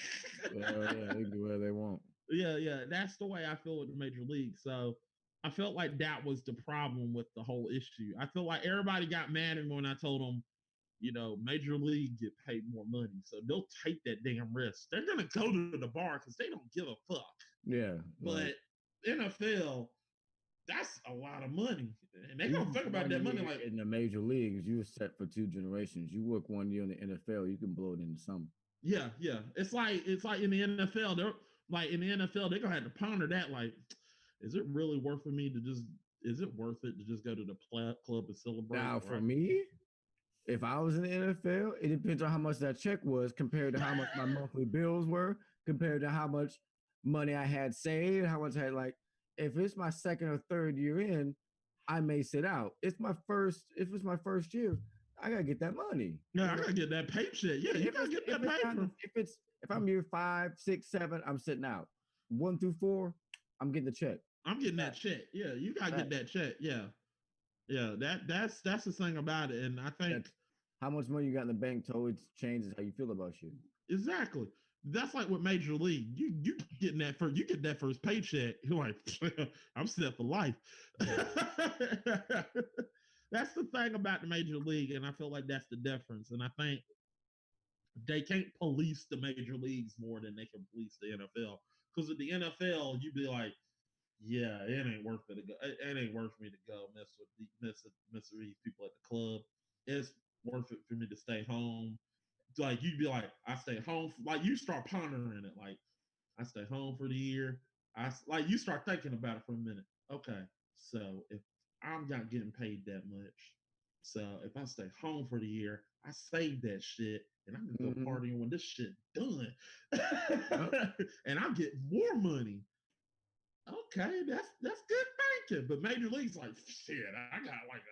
Yeah, they can do whatever they want. Yeah. That's the way I feel with the Major League. So I felt like that was the problem with the whole issue. I feel like everybody got mad at me when I told them, Major League get paid more money. So they'll take that damn risk. They're going to go to the bar because they don't give a fuck. Yeah. But NFL, that's a lot of money. And they gonna think about that money like in the major leagues, you were set for 2 generations. You work 1 year in the NFL, you can blow it into summer. yeah. It's like in the NFL, they're gonna have to ponder that. Like, is it really worth it to just go to the club and celebrate? Now, for me, if I was in the NFL, it depends on how much that check was compared to how much my monthly bills were, compared to how much money I had saved, how much I had like. If it's my second or third year in, I may sit out. If it's my first year, I gotta get that money. Yeah, I gotta get that paycheck. Yeah, you gotta get that paper. If I'm year 5, 6, 7, I'm sitting out. 1 through 4, I'm getting the check. I'm getting that check. Yeah, you gotta get that check. Yeah. That's the thing about it. And I think how much money you got in the bank totally changes how you feel about shit. Exactly. That's like with Major League. You getting that first, you get that first paycheck. You're like, I'm set for life. That's the thing about the Major League, and I feel like that's the difference. And I think they can't police the Major Leagues more than they can police the NFL. Because with the NFL, you'd be like, yeah, it ain't worth it to go. It ain't worth me to go mess with these people at the club. It's worth it for me to stay home. Like you'd be like, I stay home. Like you start pondering it. Like I stay home for the year. Like you start thinking about it for a minute. Okay, so if I'm not getting paid that much, so if I stay home for the year, I save that shit and I can go partying when this shit done, and I get more money. Okay, that's good thinking. But Major League's like, shit, I got like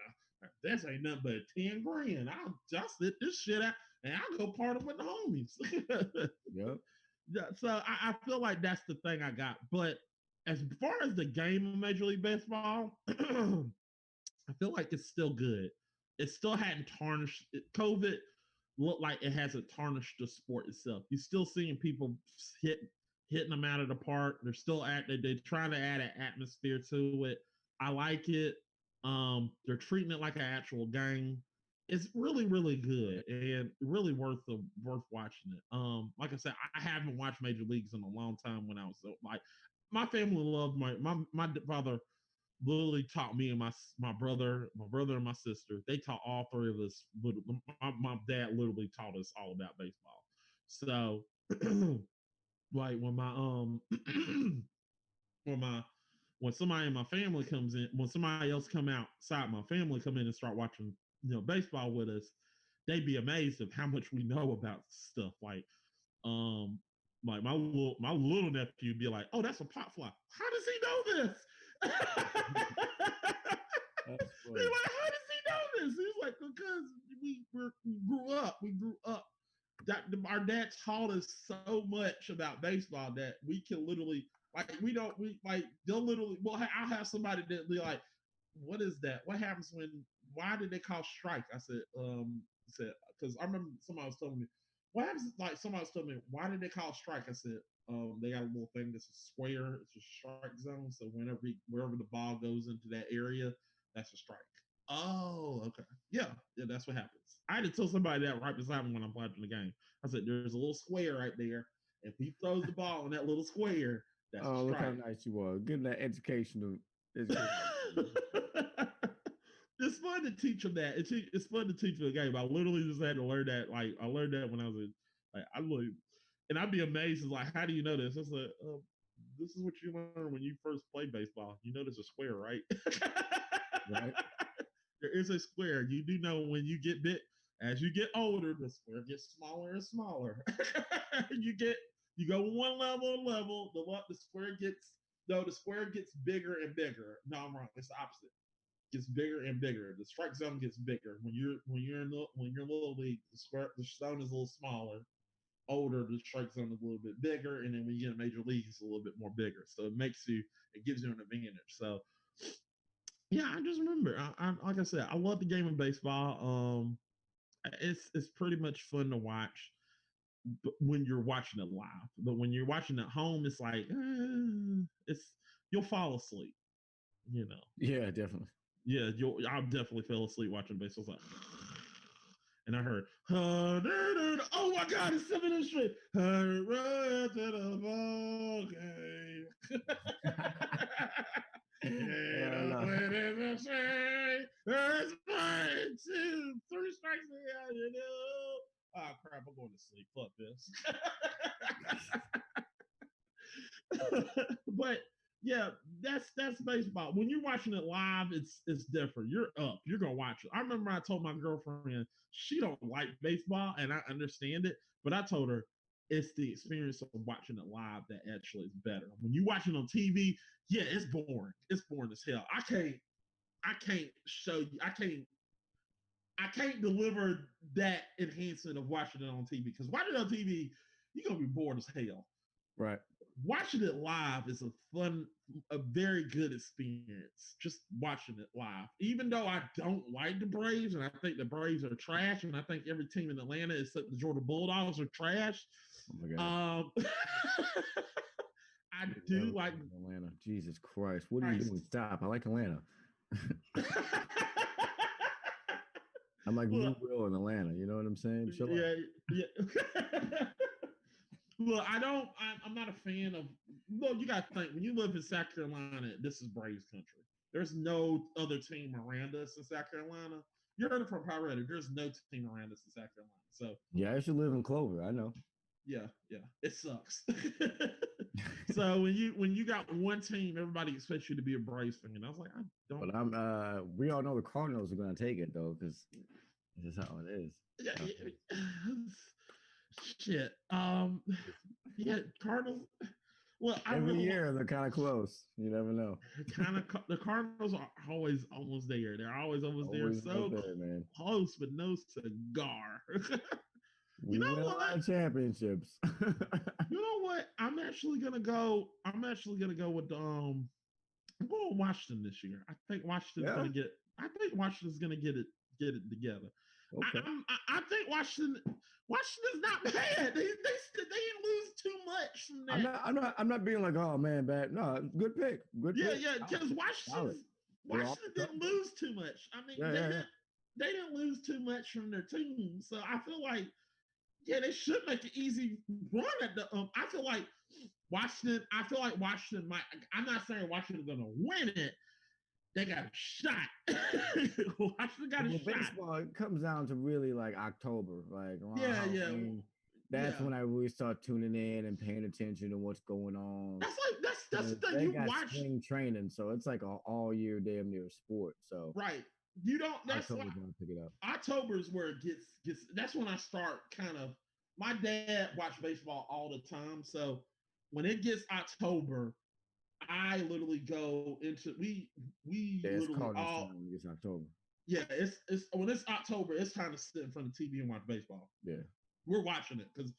that's ain't nothing but 10 grand. I'll just sit this shit out and I'll go party with the homies. Yep. So I feel like that's the thing I got. But as far as the game of Major League Baseball, I feel like it's still good. It still hadn't tarnished. COVID looked like it hasn't tarnished the sport itself. You're still seeing people hitting them out of the park. They're still they're trying to add an atmosphere to it. I like it. They're treating it like an actual game. It's really, really good and really worth watching it. Like I said, I haven't watched Major Leagues in a long time. When I was like, my family loved my father. Literally taught me and my brother and my sister. They taught all three of us. My dad literally taught us all about baseball. So, like when my when my when somebody in my family comes in, when somebody else come outside my family come in and start watching, baseball with us, they'd be amazed of how much we know about stuff. Um, like my little nephew would be like, "Oh, that's a pop fly. How does he know this?" They're like, "How does he know this?" He's like, "Because we grew up. We grew up. Our dad taught us so much about baseball that we can literally they'll literally I'll have somebody that be like, what is that? What happens why did they call strike? I said, because I remember somebody was telling me, what happens, like somebody was telling me, why did they call strike? I said, they got a little thing that's a square, it's a strike zone. So wherever the ball goes into that area, that's a strike. Oh, okay. Yeah, that's what happens. I had to tell somebody that right beside me when I'm watching the game. I said, there's a little square right there. If he throws the ball in that little square, that's a strike. Look how nice you are. Getting that educational. It's fun to teach them that. It's fun to teach them the game. I literally just had to learn that. Like I learned that when I was And I'd be amazed. It's like, how do you know this? It's like, this is what you learn when you first play baseball. You know there's a square, right? Right. There is a square. You do know when you get bit, as you get older, the square gets smaller and smaller. You go one level, the square gets no, the square gets bigger and bigger. No, I'm wrong. It's the opposite. It gets bigger and bigger. The strike zone gets bigger. When you're in little league, the zone is a little smaller. Older, the strike zone is a little bit bigger, and then when you get in major leagues, it's a little bit more bigger. So it gives you an advantage. So yeah, I just remember, like I said, I love the game of baseball. It's pretty much fun to watch when you're watching it live, but when you're watching at home, it's like it's you'll fall asleep. You know, Yeah, definitely. yeah, I definitely fell asleep watching baseball. Like, and I heard, oh my God, it's 7 minutes straight. Run to the ball game. There's 3 strikes in, you know. Oh crap, I'm going to sleep. Fuck this. But yeah, that's baseball. When you're watching it live, it's different. You're up. You're gonna watch it. I remember I told my girlfriend she don't like baseball, and I understand it, but I told her it's the experience of watching it live that actually is better. When you watch it on TV, yeah, it's boring. It's boring as hell. I can't show you. I can't deliver that enhancement of watching it on TV because watching it on TV, you're gonna be bored as hell. Right. Watching it live is a very good experience. Just watching it live, even though I don't like the Braves and I think the Braves are trash, and I think every team in Atlanta except the Georgia Bulldogs are trash. Oh my God. I do like Atlanta. Jesus Christ. What are you Christ. doing? Stop. I like Atlanta. I'm like Blue Will in Atlanta. You know what I'm saying? Chill yeah, yeah. Look, I'm not a fan of. Look, you got to think when you live in South Carolina, this is Braves country. There's no other team around us in South Carolina. You heard it from Pirate. There's no team around us in South Carolina. So yeah, I should live in Clover. I know. Yeah, it sucks. So when you got one team, everybody expects you to be a Braves fan. And I was like, I don't. But we all know the Cardinals are going to take it though, because this is how it is. Yeah. Shit. Yeah, Cardinals. Well, every year they're kind of close. You never know. The Cardinals are always almost there. They're always almost there. So there, man. Close, but no cigar. We win a lot of championships. You know what? I'm actually gonna go with I'm going Washington this year. I think Washington's gonna get. I think Washington's gonna get it together. Okay. I think Washington's not bad. They didn't lose too much from that. I'm not being like, oh man, bad. No, good pick. Good pick. Yeah, because Washington didn't lose too much. I mean, they didn't lose too much from their team. So I feel like they should make an easy run at the I feel like Washington might. I'm not saying Washington's gonna win it. They got a shot. Washington got a shot. Baseball, it comes down to really like October, like Halloween. That's when I really start tuning in and paying attention to what's going on. That's the thing. You watch spring training, so it's like an all year damn near sport. So right, you don't. That's why pick it up. October is where it gets. That's when I start kind of. My dad watched baseball all the time, so when it gets October, I literally go into we literally all. It's October. Yeah, it's when it's October, it's time to sit in front of TV and watch baseball. Yeah, we're watching it because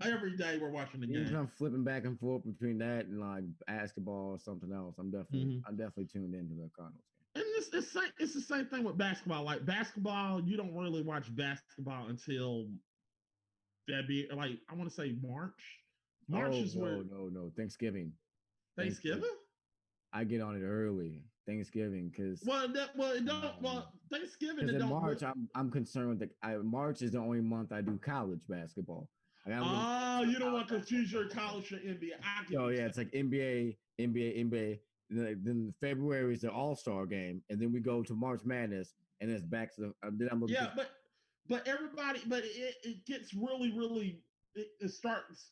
every day we're watching the game. I'm flipping back and forth between that and like basketball or something else. I'm definitely tuned into the Cardinals game. And it's the same thing with basketball. Like basketball, you don't really watch basketball until February. Like I want to say March. March is where no Thanksgiving. Thanksgiving? I get on it early. Thanksgiving because Thanksgiving in March I'm concerned that March is the only month I do college basketball. You don't want to choose your college or NBA. It's like NBA. Then February is the All-Star game, and then we go to March Madness, and it's back to the. Then I'm but everybody, it gets really, really. It starts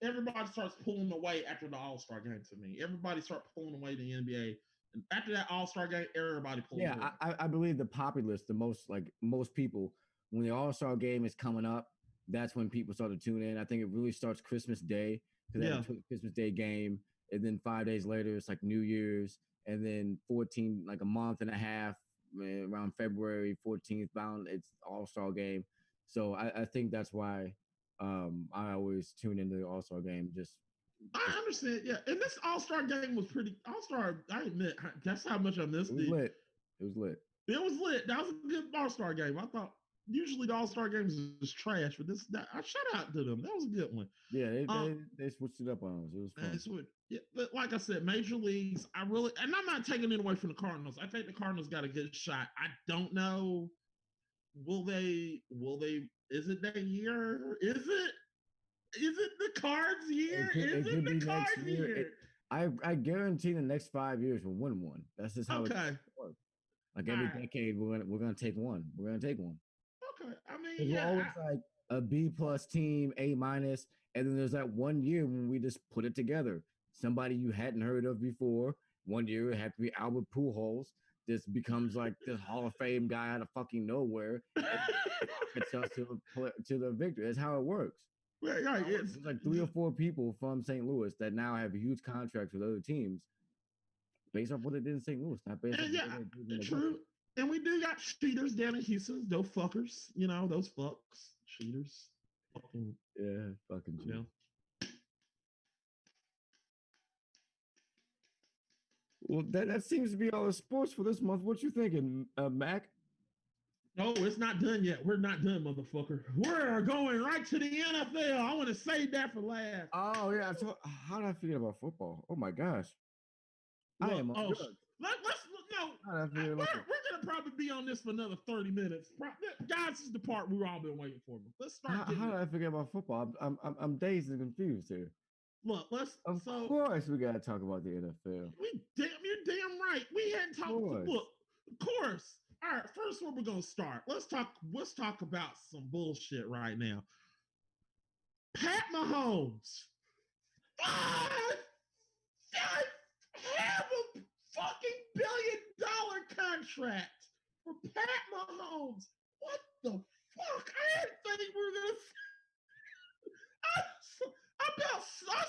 everybody starts pulling away after the All-Star game to me. Everybody start pulling away the NBA. And after that All-Star game, everybody pulls away. I believe the populace, the most people, when the All-Star game is coming up, that's when people start to tune in. I think it really starts Christmas Day because they have a Christmas Day game, and then 5 days later it's like New Year's, and then 14, like a month and a half, around February 14th, bound it's All-Star game. So I think that's why I always tune into the All-Star game. I understand, yeah. And this All-Star game was pretty All-Star. I admit that's how much I missed it. Lit. It was lit. It was lit. That was a good All-Star game. I thought usually the All-Star games is trash, but I shout out to them. That was a good one. Yeah, they switched it up on us. It was fun. Yeah, but like I said, Major Leagues, and I'm not taking it away from the Cardinals. I think the Cardinals got a good shot. I don't know. Will they, is it their year? Is it the Cards year? Is it the Cards year? I guarantee the next 5 years we'll win one. That's just how it works. Like every decade, we're gonna take one. We're gonna take one. Okay, I mean, we're always like a B+ team, A-, and then there's that 1 year when we just put it together. Somebody you hadn't heard of before. 1 year it had to be Albert Pujols. This becomes like this Hall of Fame guy out of fucking nowhere. It's us to the victory. That's how it works. Right. It's like 3 or 4 people from St. Louis that now have huge contracts with other teams based off what they did in St. Louis, not based off what they did in true. And we do got cheaters down in Houston, those fuckers, those fucks, cheaters. Fucking cheaters. Yeah. Well, that seems to be all the sports for this month. What you thinking, Mac? No, it's not done yet. We're not done, motherfucker. We're going right to the NFL. I want to save that for last. Oh, yeah. How did I forget about football? Oh, my gosh. I am on drugs. We're going to probably be on this for another 30 minutes. Guys, this is the part we've all been waiting for. Let's start. How did I forget about football? I'm dazed and confused here. Look, Of course, we got to talk about the NFL. You're damn right. We hadn't talked. Look, of course. All right, first one we're gonna start. Let's talk about some bullshit right now. Pat Mahomes, have a fucking $1 billion contract for Pat Mahomes. What the fuck? I didn't think we were gonna. I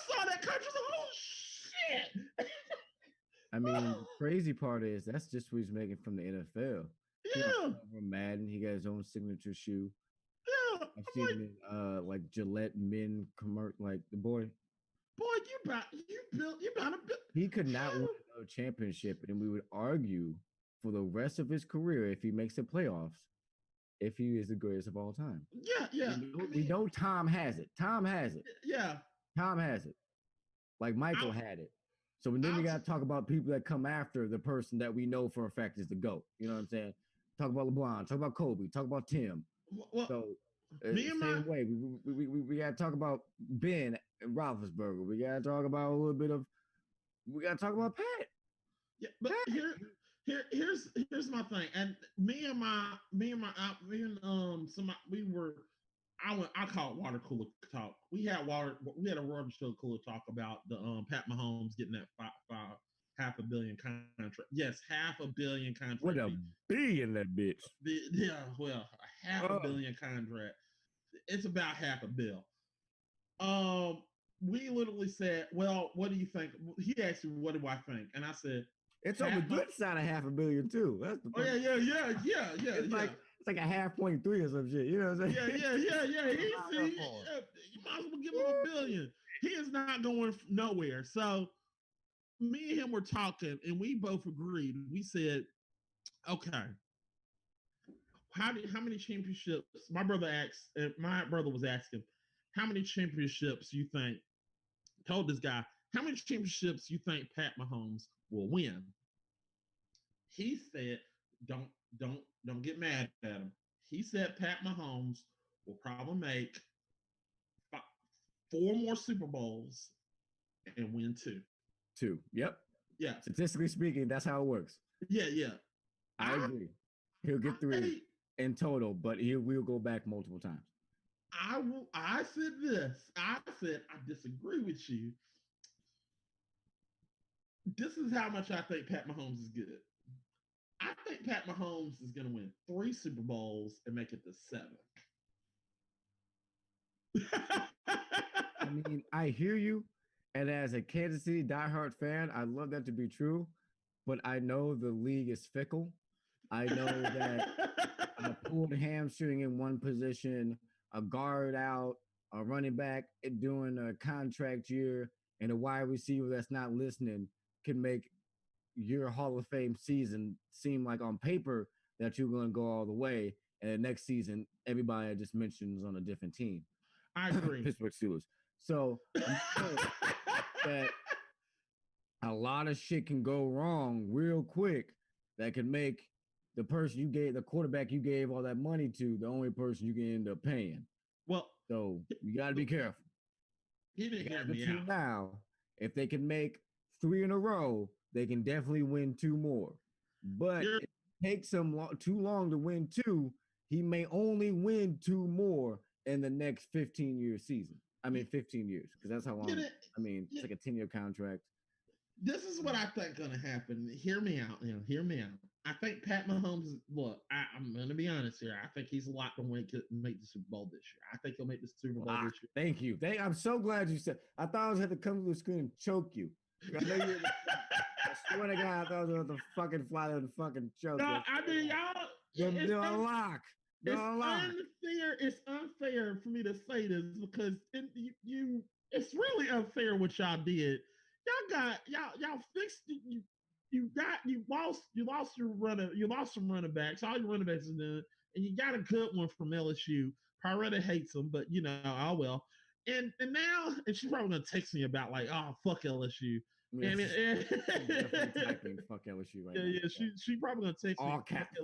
saw that contract. Oh shit! I mean, the crazy part is that's just what he's making from the NFL. Yeah. From Madden, he got his own signature shoe. Yeah. I've seen him in like Gillette men commercial. Like the boy, you about to. He could not win another championship, and we would argue for the rest of his career if he makes the playoffs, if he is the greatest of all time. Yeah. We know Tom has it. Yeah. Tom has it. Like Michael had it. So then we got to talk about people that come after the person that we know for a fact is the GOAT. You know what I'm saying? Talk about LeBron, talk about Kobe, talk about Tim. Well, so same way, we got to talk about Ben and Roethlisberger. We got to talk about we got to talk about Pat. Yeah, but here's my thing. And I call it water cooler talk. We had a water cooler talk about the Pat Mahomes getting that $500 million contract. Yes, $500 million contract. What $1 billion that bitch? $500 million contract. It's about $500 million. We literally said, "Well, what do you think?" He asked me, "What do I think?" And I said, "It's on the good side of $500 million too." That's the point. Yeah. It's like a 0.3 or some shit. You know what I'm saying? Yeah. You might as well give him $1 billion. He is not going nowhere. So me and him were talking, and we both agreed. We said, "Okay, how many championships?" My brother was asking, "How many championships you think?" Told this guy, "How many championships you think Pat Mahomes will win?" He said, "Don't get mad at him." He said Pat Mahomes will probably make 4 more Super Bowls and win 2. 2. Yep. Yeah. Statistically speaking, that's how it works. Yeah. I agree. He'll get 3 in total, but we'll go back multiple times. I said this. I said I disagree with you. This is how much I think Pat Mahomes is good. I think Pat Mahomes is going to win 3 Super Bowls and make it to 7. I mean, I hear you. And as a Kansas City diehard fan, I love that to be true. But I know the league is fickle. I know that a pulled hamstring in one position, a guard out, a running back doing a contract year, and a wide receiver that's not listening can make your Hall of Fame season seem like on paper that you're going to go all the way. And the next season, everybody I just mentioned is on a different team. I agree. Pittsburgh Steelers. So that a lot of shit can go wrong real quick that can make the person you gave, the quarterback you gave all that money to, the only person you can end up paying. Well, so you got to be careful. He didn't hear me out. Now, if they can make 3 in a row, they can definitely win 2 more. But if it takes them too long to win 2, he may only win 2 more in the next 15-year season. I mean, 15 years, because that's how long. I mean, it's like a 10-year contract. This is what I think going to happen. Hear me out. Hear me out. I think Pat Mahomes. Look, I'm going to be honest here. I think he's a lot to make the Super Bowl this year. I think he'll make the Super Bowl this year. Thank you. I'm so glad you said. I thought I was going to come to the screen and choke you. I know you. I swear to God, I thought I was going to fucking fly there and fucking choke you. No, I mean, y'all. They're unlock. It's unfair for me to say this because it's really unfair what y'all did. Y'all fixed it. You lost some running backs. All your running backs are done, and you got a good one from LSU. Piretta hates him, but oh well. And now, and she's probably gonna text me about like, oh fuck LSU. And fuck LSU right now. Yeah, she probably gonna text all me. Caps.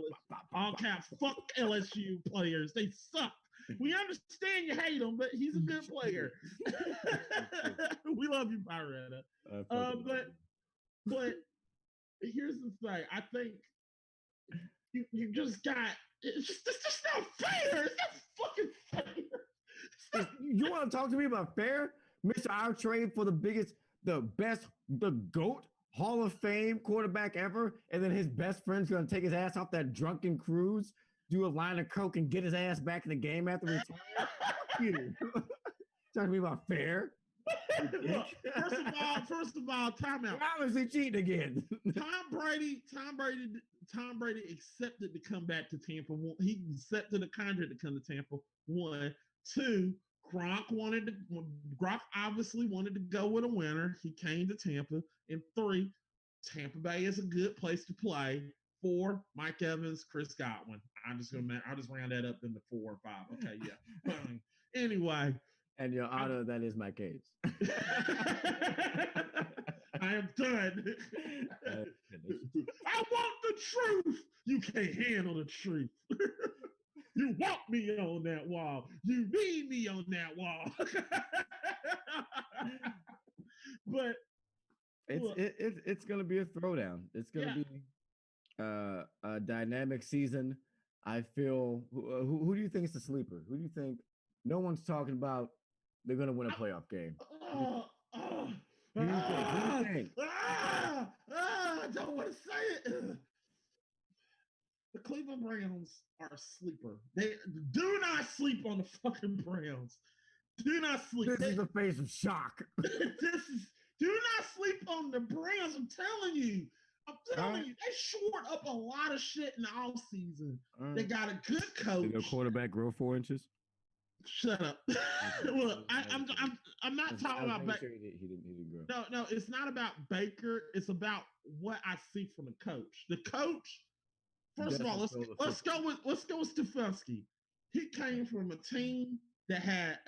All caps. Fuck LSU players. They suck. We understand you hate him, but he's a good player. We love you, Piretta. But here's the thing. I think you just got. It's just not fair. It's not fucking fair. You want to talk to me about fair, Mister? I'll trade for the best, the GOAT Hall of Fame quarterback ever, and then his best friend's gonna take his ass off that drunken cruise, do a line of coke, and get his ass back in the game after retiring. You talking to me about fair? First of all, timeout. Obviously cheating again. Tom Brady accepted to come back to Tampa. He accepted a contract to come to Tampa. 1, 2. Gronk obviously wanted to go with a winner. He came to Tampa. And 3, Tampa Bay is a good place to play. 4, Mike Evans, Chris Godwin. I'll just round that up into 4 or 5. Okay, yeah. Fine. Anyway. And your honor, that is my case. I am done. I want the truth. You can't handle the truth. You want me on that wall. You need me on that wall. But it's gonna be a throwdown. It's gonna be a dynamic season. I feel. Who do you think is the sleeper? Who do you think? No one's talking about. They're gonna win a playoff game. Who do you think? I don't want to say it. The Cleveland Browns are a sleeper. They do not sleep on the fucking Browns. Do not sleep. This is the face of shock. Do not sleep on the Browns. I'm telling you. They shored up a lot of shit in the offseason. They got a good coach. Did your quarterback grow 4 inches? Shut up. Look, I'm not talking about Baker. He didn't grow. No, it's not about Baker. It's about what I see from the coach. The coach. First of all, let's go with Stefanski. He came from a team that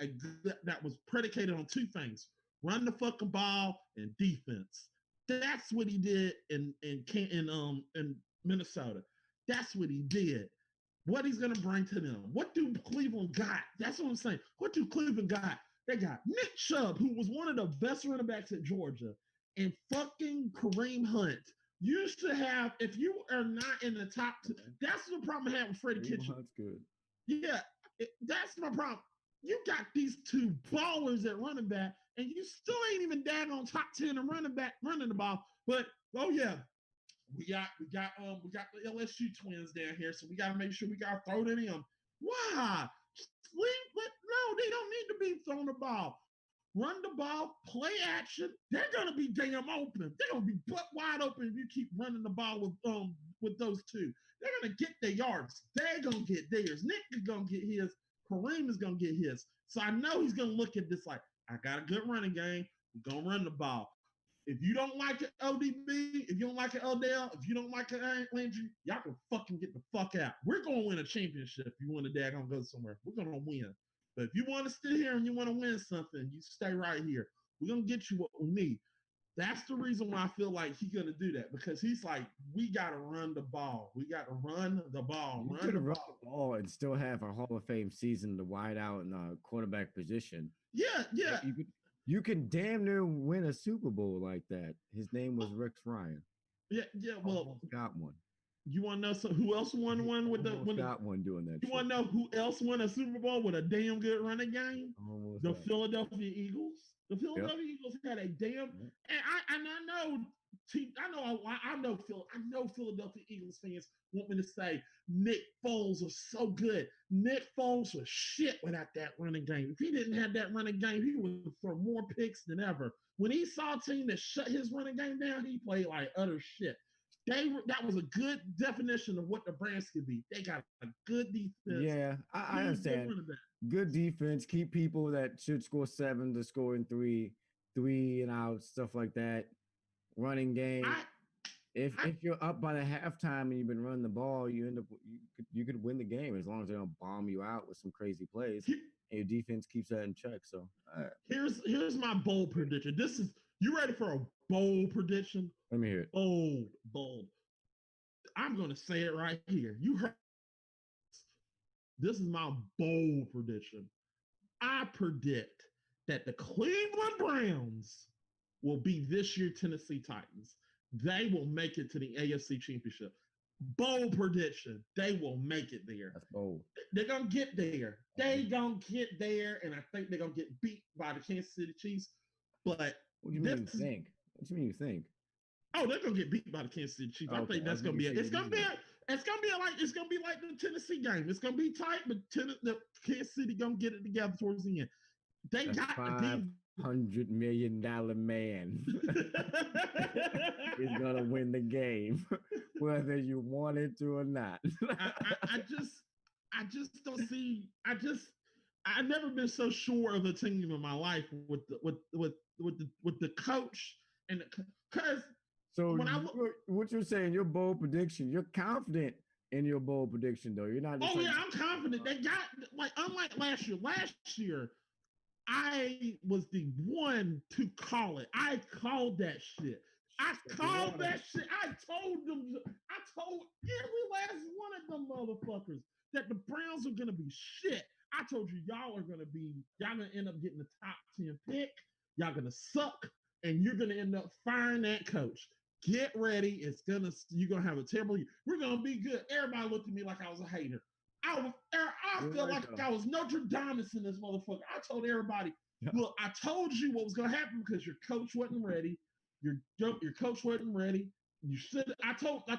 was predicated on 2 things: run the fucking ball and defense. That's what he did in Minnesota. That's what he did. What he's gonna bring to them? What do Cleveland got? That's what I'm saying. What do Cleveland got? They got Nick Chubb, who was one of the best running backs at Georgia, and fucking Kareem Hunt. Used to have, if you are not in the top 2, that's the problem I have with Freddie Kitchens. Hunt's good. Yeah, that's my problem. You got these two ballers at running back, and you still ain't even daggone top 10 and running back running the ball. But oh yeah, we got the LSU twins down here, so we gotta make sure we gotta throw to them. Why? But no, they don't need to be throwing the ball. Run the ball, play action. They're gonna be damn open. They're gonna be butt wide open if you keep running the ball with those two. They're gonna get their yards. They're gonna get theirs. Nick is gonna get his. Kareem is gonna get his. So I know he's gonna look at this like, I got a good running game. We're gonna run the ball. If you don't like it, ODB, if you don't like it, Odell, if you don't like it, Landry, y'all can fucking get the fuck out. We're going to win a championship if you want to daggone go somewhere. We're going to win. But if you want to sit here and you want to win something, you stay right here. We're going to get you what we need. That's the reason why I feel like he's going to do that, because he's like, we got to run the ball. We got to run the ball. You could run the ball and still have a Hall of Fame season to wide out in the quarterback position. Yeah. You can damn near win a Super Bowl like that. His name was Rex Ryan. Yeah. Well, almost got one. You want to know who else won one with the? Got one doing that. You want to know who else won a Super Bowl with a damn good running game? Almost the Philadelphia Eagles. The Philadelphia Eagles had a damn, and I know Philadelphia Eagles fans want me to say Nick Foles was so good. Nick Foles was shit without that running game. If he didn't have that running game, he would throw more picks than ever. When he saw a team that shut his running game down, he played like utter shit. That was a good definition of what the Browns could be. They got a good defense. Yeah, I understand. Good defense, keep people that should score 7 to scoring 3 and out, stuff like that. Running game. If you're up by the halftime and you've been running the ball, you could win the game as long as they don't bomb you out with some crazy plays. And your defense keeps that in check. So here's my bold prediction. You ready for a bold prediction? Let me hear it. Bold. I'm gonna say it right here. You heard. This is my bold prediction. I predict that the Cleveland Browns will be this year Tennessee Titans. They will make it to the AFC Championship. Bold prediction. They will make it there. That's bold. They're going to get there. And I think they're going to get beat by the Kansas City Chiefs. But what do you mean you think? What do you mean you think? Oh, they're going to get beat by the Kansas City Chiefs. Okay. I think that's going to be it. It's going to be like the Tennessee game. It's going to be tight, but the Kansas City going to get it together towards the end. They got $500 million man is gonna win the game, whether you want it to or not. I just don't see. I've never been so sure of a team in my life with the coach and because. So what you're saying, your bold prediction, you're confident in your bold prediction, though. You're not. I'm confident. They got unlike last year. Last year, I was the one to call it. I called that shit. I told every last one of them motherfuckers that the Browns are gonna be shit. I told you y'all are gonna end up getting the top 10 pick. Y'all gonna suck, and you're gonna end up firing that coach. Get ready. You're gonna have a terrible year. We're gonna be good. Everybody looked at me like I was a hater. I felt like I was Notre Dame in this motherfucker. I told everybody, look, I told you what was gonna happen because your coach wasn't ready. Your coach wasn't ready. You should. I told the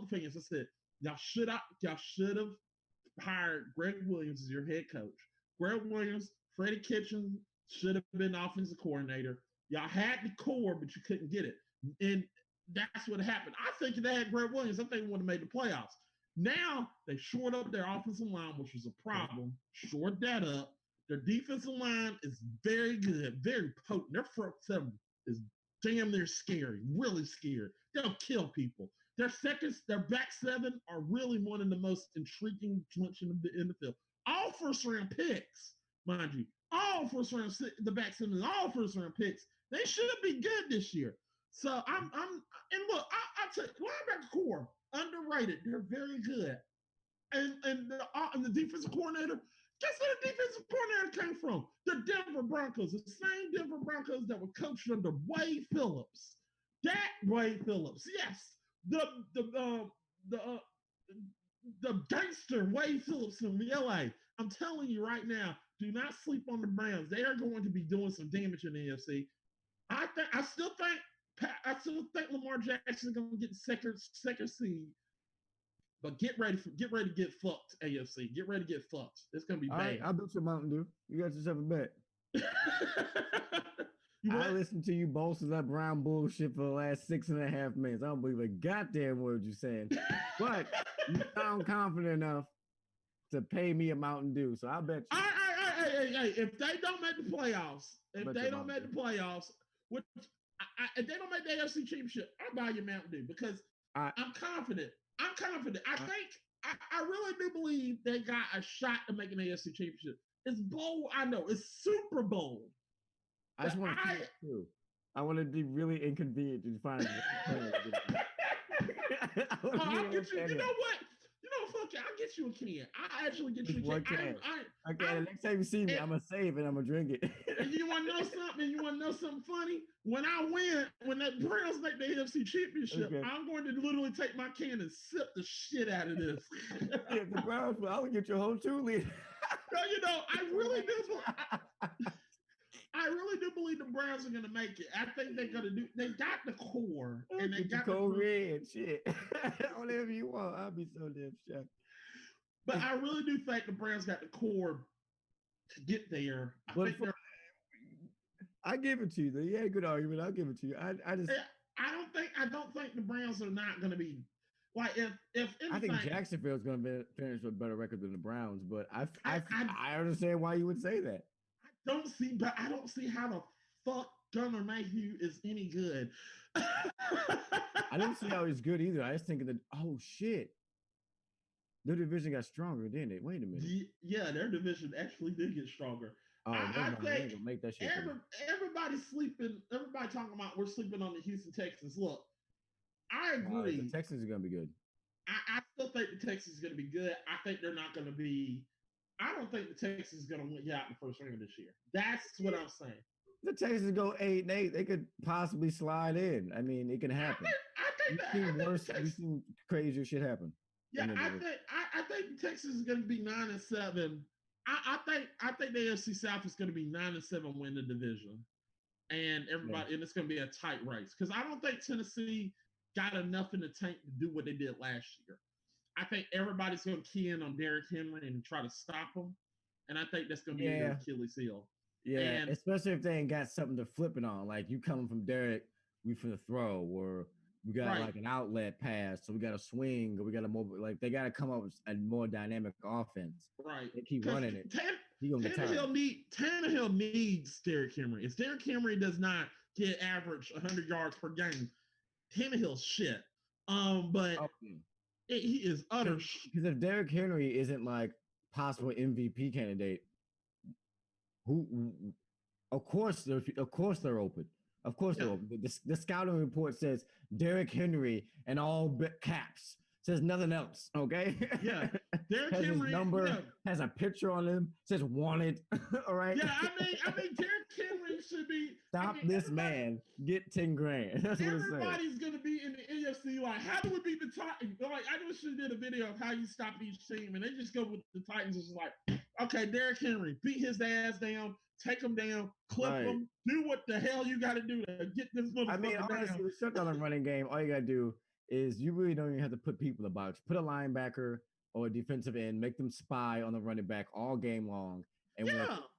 fans. I said, y'all should have hired Greg Williams as your head coach. Greg Williams, Freddie Kitchens should have been offensive coordinator. Y'all had the core, but you couldn't get it. And that's what happened. I think if they had Greg Williams, I think they would have made the playoffs. Now they shored up their offensive line, which was a problem. Shored that up. Their defensive line is very good, very potent. Their front seven is damn near scary, really scared. They'll kill people. Their back seven are really one of the most intriguing joints in the field. All first round picks, mind you. All first round, the back seven, all first round picks. They should be good this year. So and look, I tell you, linebacker core underrated. They're very good. And the defensive coordinator. Guess where the defensive coordinator came from? The Denver Broncos, the same Denver Broncos that were coached under Wade Phillips. That Wade Phillips, yes. the gangster Wade Phillips from LA. I'm telling you right now, do not sleep on the Browns. They are going to be doing some damage in the AFC. I still think Lamar Jackson is going to get second seed. But get ready to get fucked, AFC. Get ready to get fucked. It's gonna be All bad. right, I'll bet you a Mountain Dew. You got yourself a bet. I listened to you bolster that Brown bullshit for the last 6.5 minutes. I don't believe a goddamn word you're saying. But you sound confident enough to pay me a Mountain Dew. So I'll bet you. Hey, if they don't make the playoffs, if they don't make the AFC Championship, I'll buy you Mountain Dew because I'm confident. I really do believe they got a shot to make an AFC Championship. It's bold, I know. It's super bold. I just want to see it too. I want to be really inconvenient to find I'll get you. You know what? Fuck it. I'll get you a can. I'll actually get you a can. Okay, the next time you see me, I'm going to save it. I'm going to drink it. And you want to know something? You want to know something funny? When I win, when the Browns make the AFC Championship, I'm going to literally take my can and sip the shit out of this. If the Browns, I'll get your whole 2 liter. I really do believe the Browns are going to make it. I think they're going to do. They got the core, and they got the cold red shit. Whatever you want, I'll be so damn shocked. But I really do think the Browns got the core to get there. I give it to you. You had a good argument. I'll give it to you. I don't think the Browns are not going to be like if anything, I think Jacksonville's going to finish with a better record than the Browns. But I understand why you would say that. I don't see how the fuck Gunnar Mayhew is any good. I don't see how he's good either. I was thinking that, oh shit, their division got stronger, didn't it? Wait a minute. Yeah, their division actually did get stronger. Oh, I think make that shit. Everybody's sleeping. Everybody talking about we're sleeping on the Houston Texans. Look, I agree. The Texans are going to be good. I still think the Texans is going to be good. I think they're not going to be. I don't think the Texans is going to get out in the first round this year. That's what I'm saying. The Texans go 8-8. They could possibly slide in. I mean, it can happen. We've seen crazier shit happen. Yeah, I think the Texans is going to be 9-7. I think the AFC South is going to be 9-7 win the division, and and it's going to be a tight race because I don't think Tennessee got enough in the tank to do what they did last year. I think everybody's going to key in on Derrick Henry and try to stop him, and I think that's going to be an Achilles heel. Yeah, and especially if they ain't got something to flip it on. Like you coming from Derrick, we finna throw, or we got like an outlet pass, so we got a swing, or we got a mobile. Like they got to come up with a more dynamic offense. Right, they keep running it. Tannehill needs Derrick Henry. If Derrick Henry does not get average 100 yards per game, Tannehill's shit. But he is utter. Because if Derrick Henry isn't like possible MVP candidate. Of course they're open. Of course they're open. The scouting report says Derrick Henry and all caps. Says nothing else. Okay. Yeah. Derrick has Henry his number has a picture on him. Says wanted. All right. Yeah. I mean, Derrick Henry should be. Stop this man. Get 10 grand. That's what it says. Everybody's gonna be in the AFC. Like, how do we beat the Titans? Like, I just did a video of how you stop each team, and they just go with the Titans. It's like, okay, Derrick Henry, beat his ass down, take him down, clip him, do what the hell you got to do to get this motherfucker down. I mean, honestly, shut down the running game. All you got to do is you really don't even have to put people in the box. Put a linebacker or a defensive end, make them spy on the running back all game long. And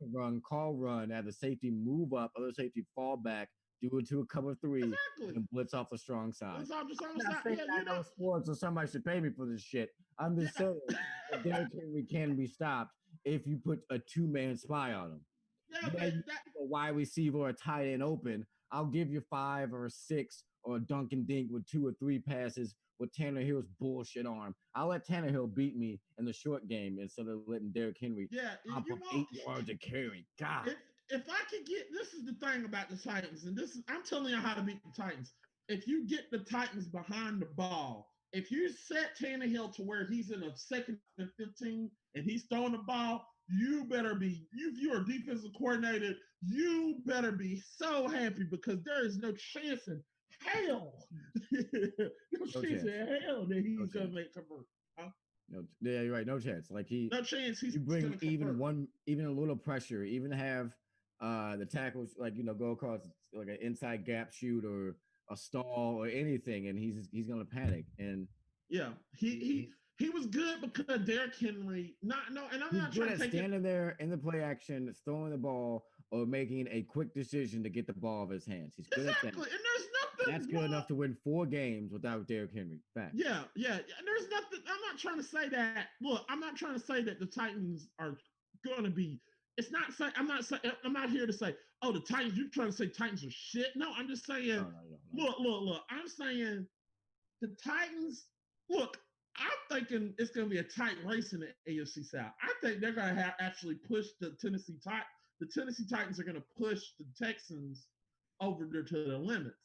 when call run, have the safety move up, other safety fall back, do it to a cover 3, and blitz off the strong side. I know sports, so somebody should pay me for this shit. I'm just saying that Derrick Henry can be stopped if you put a 2-man spy on him. A wide receiver or a tight end open, I'll give you 5 or 6 or a dunk and dink with 2 or 3 passes with Tannehill's bullshit arm. I'll let Tannehill beat me in the short game instead of letting Derrick Henry hop up 8 yards a carry. God. If I could get, this is the thing about the Titans, and I'm telling you how to beat the Titans. If you get the Titans behind the ball, if you set Tannehill to where he's in a 2nd and 15 and he's throwing the ball, you better be, if you're a defensive coordinator, you better be so happy because there is no chance in hell, that he's going to make convert. Huh? No, yeah, you're right. No chance. Like No chance he's you going bring to convert. even a little pressure, even have the tackles like go across like an inside gap shoot or a stall or anything, and he's gonna panic. And Yeah, he's he was good because Derrick Henry. Not no, and I'm he's not good trying to at take it. standing there in the play action, throwing the ball, or making a quick decision to get the ball of his hands. He's good at that. Exactly, and there's That's nothing good enough wrong. to win 4 games without Derrick Henry. Facts. Yeah. There's nothing. I'm not trying to say that. Look, I'm not trying to say that the Titans are going to be. It's not say. I'm not saying. I'm not here to say. Oh, the Titans. You're trying to say Titans are shit. No, I'm just saying. No, no, no, no. Look. I'm saying the Titans. Look, I'm thinking it's going to be a tight race in the AFC South. I think they're going to have actually push the Tennessee Titans. The Tennessee Titans are going to push the Texans over there to the limits.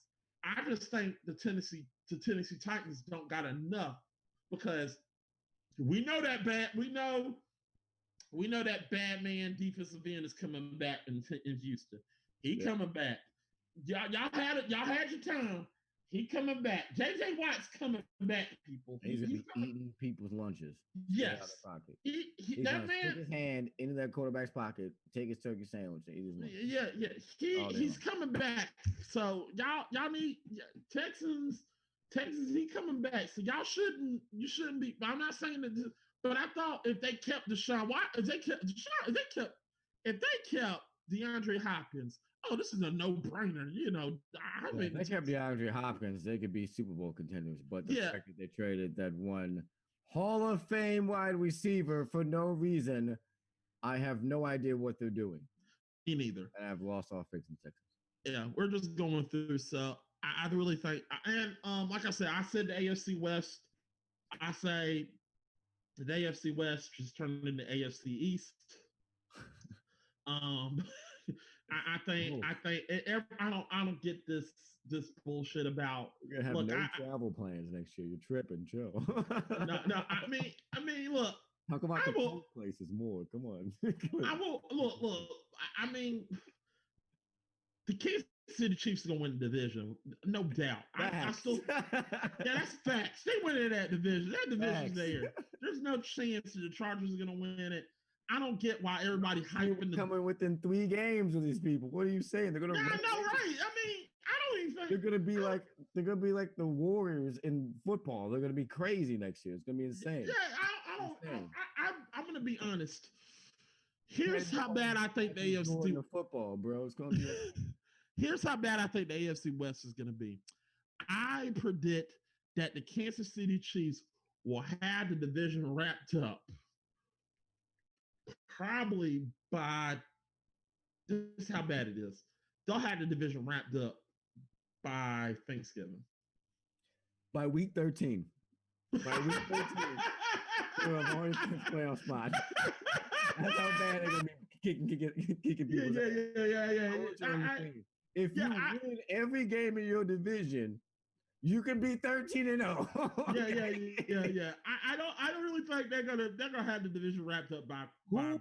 I just think the Tennessee Titans don't got enough because we know that bad. We know that bad man defensive end is coming back in Houston. He coming back. Y'all had it. Y'all had your time. He coming back. JJ Watt's coming back, people. He's gonna be eating people's lunches. Yes. Out of pocket. He's that man stick his hand into that quarterback's pocket, take his turkey sandwich, and eat his lunch. Yeah. He's coming back. So y'all need Texans. He coming back. So you shouldn't be. I'm not saying that. But I thought if they kept Deshaun Watson, if they kept DeAndre Hopkins, oh, this is a no-brainer. If they kept DeAndre Hopkins, they could be Super Bowl contenders. But the fact that they traded that one Hall of Fame wide receiver for no reason, I have no idea what they're doing. Me neither. And I've lost all faith in Texas. Yeah, we're just going through. So I really think, and like I said the AFC West. I say the AFC West just turned into AFC East. I think I don't get this bullshit about. You're gonna have no travel plans next year. You're tripping, Joe. No. I mean, look. Talk about the cold places more. Come on. I will look. I mean, the Kansas City Chiefs are gonna win the division, no doubt. I still, that's facts. They win that division. That division's there. There's no chance that the Chargers are gonna win it. I don't get why everybody hyping coming within 3 games with these people. What are you saying? They're gonna. I know, right? I mean, I don't even think they're gonna be like the Warriors in football. They're gonna be crazy next year. It's gonna be insane. Yeah, I'm gonna be honest. Here's how bad I think the AFC football, bro. It's gonna be. Here's how bad I think the AFC West is gonna be. I predict that the Kansas City Chiefs will have the division wrapped up probably by, this is how bad it is. They'll have the division wrapped up by Thanksgiving. By week 13. By week 13. We'll have already playoff spot. That's how bad they're gonna be kicking people. Yeah. If you win every game in your division, you can be 13-0. Yeah. I don't really think they're gonna have the division wrapped up by. Who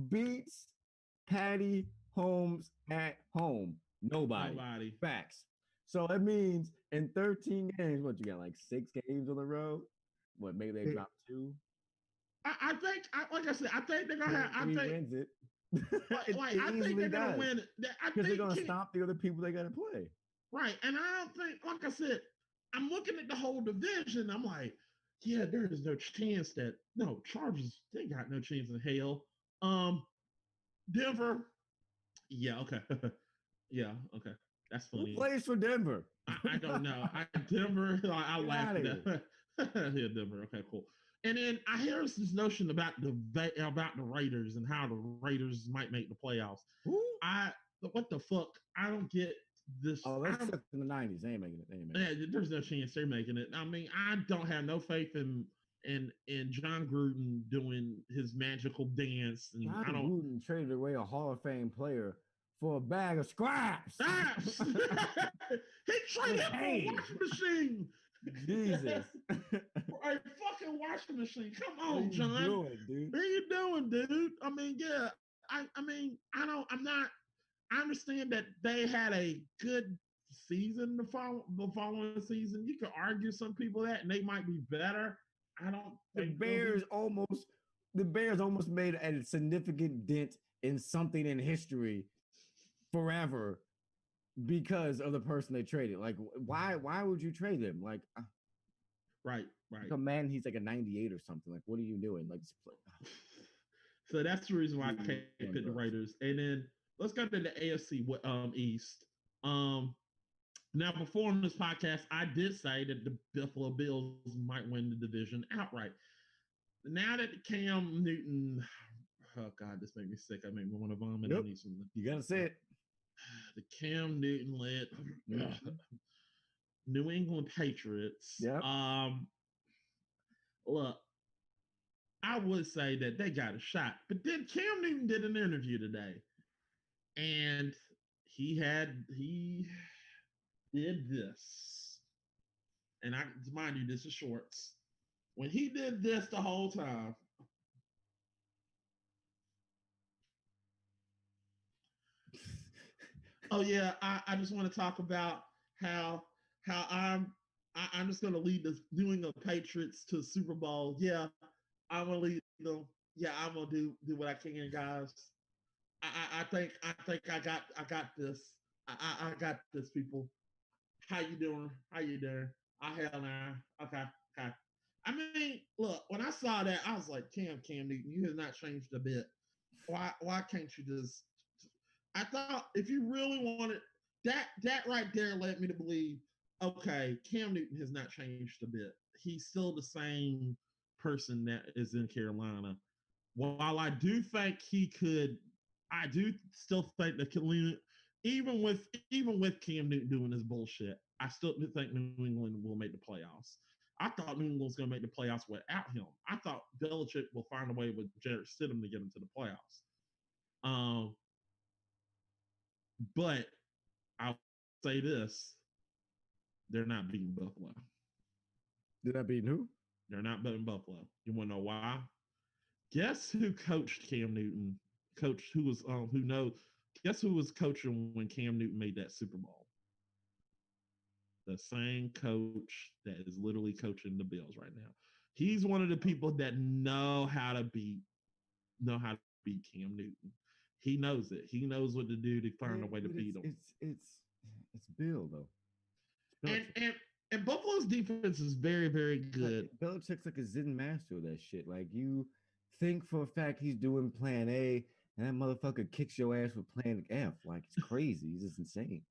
beats Patty Holmes at home? Nobody. Facts. So that means in 13 games, what you got, like 6 games on the road? What, maybe they drop 2? I think, like I said, I think they're gonna have. I think wins it. I think they're gonna win it. Because they're gonna stop the other people they gotta play. Right, and I don't think, like I said, I'm looking at the whole division. I'm like, yeah, there is no chance that Chargers. They got no chance in hell. Denver. Yeah. Okay. Yeah. Okay. That's funny. Who plays for Denver? I don't know. Denver. I laugh at that. Yeah, Denver. Okay, cool. And then I hear this notion about the Raiders and how the Raiders might make the playoffs. Who? What the fuck? I don't get this. Oh, that's in the 90s. They ain't making it. Yeah, there's no chance they're making it. I mean, I don't have no faith in John Gruden doing his magical dance. And John Gruden traded away a Hall of Fame player for a bag of scraps. He traded him for a washing machine. Jesus. A fucking washing machine. Come on, John. What are you doing, dude? I mean, yeah. I understand that they had a good season the following season. You could argue some people that, and they might be better. I don't The think they'll be. Bears almost made a significant dent in something in history forever because of the person they traded. Like, why would you trade him? Like, Right, right. a man, he's like a 98 or something. Like, what are you doing? Like, So that's the reason why I can't pick the drugs. Raiders. And then let's go to the AFC East. Um, Now, before on this podcast, I did say that the Buffalo Bills might win the division outright. Now that Cam Newton, oh God, this makes me sick. I make me want to vomit. Yep. I need something. You gotta say it. The Cam Newton led New England Patriots. Yep. Look, I would say that they got a shot, but then Cam Newton did an interview today, and he did this, and I mind you, this is shorts. When he did this the whole time, oh yeah, I just want to talk about how I'm just gonna lead the New England Patriots to the Super Bowl. Yeah, I'm gonna lead them. Yeah, I'm gonna do what I can, guys. I think I got this. I got this, people. How you doing? How you doing? I hell nah. Okay, okay. I mean, look, when I saw that, I was like, Cam Newton, you have not changed a bit. Why can't you just I thought if you really wanted that right there led me to believe, okay, Cam Newton has not changed a bit. He's still the same person that is in Carolina. While I do think he could, I do still think that even with Cam Newton doing this bullshit, I still think New England will make the playoffs. I thought New England was going to make the playoffs without him. I thought Belichick will find a way with Jared Stidham to get into the playoffs. But I'll say this: they're not beating Buffalo. Did I beat who? They're not beating Buffalo. You want to know why? Guess who coached Cam Newton? Coach who was who knows? Guess who was coaching when Cam Newton made that Super Bowl? The same coach that is literally coaching the Bills right now. He's one of the people that know how to beat Cam Newton. He knows it. He knows what to do to find a way to beat him. It's Bill though. And Buffalo's defense is very, very good. Belichick's like a Zen master of that shit. Like, you think for a fact he's doing plan A, and that motherfucker kicks your ass with plan F. Like, it's crazy. He's just insane.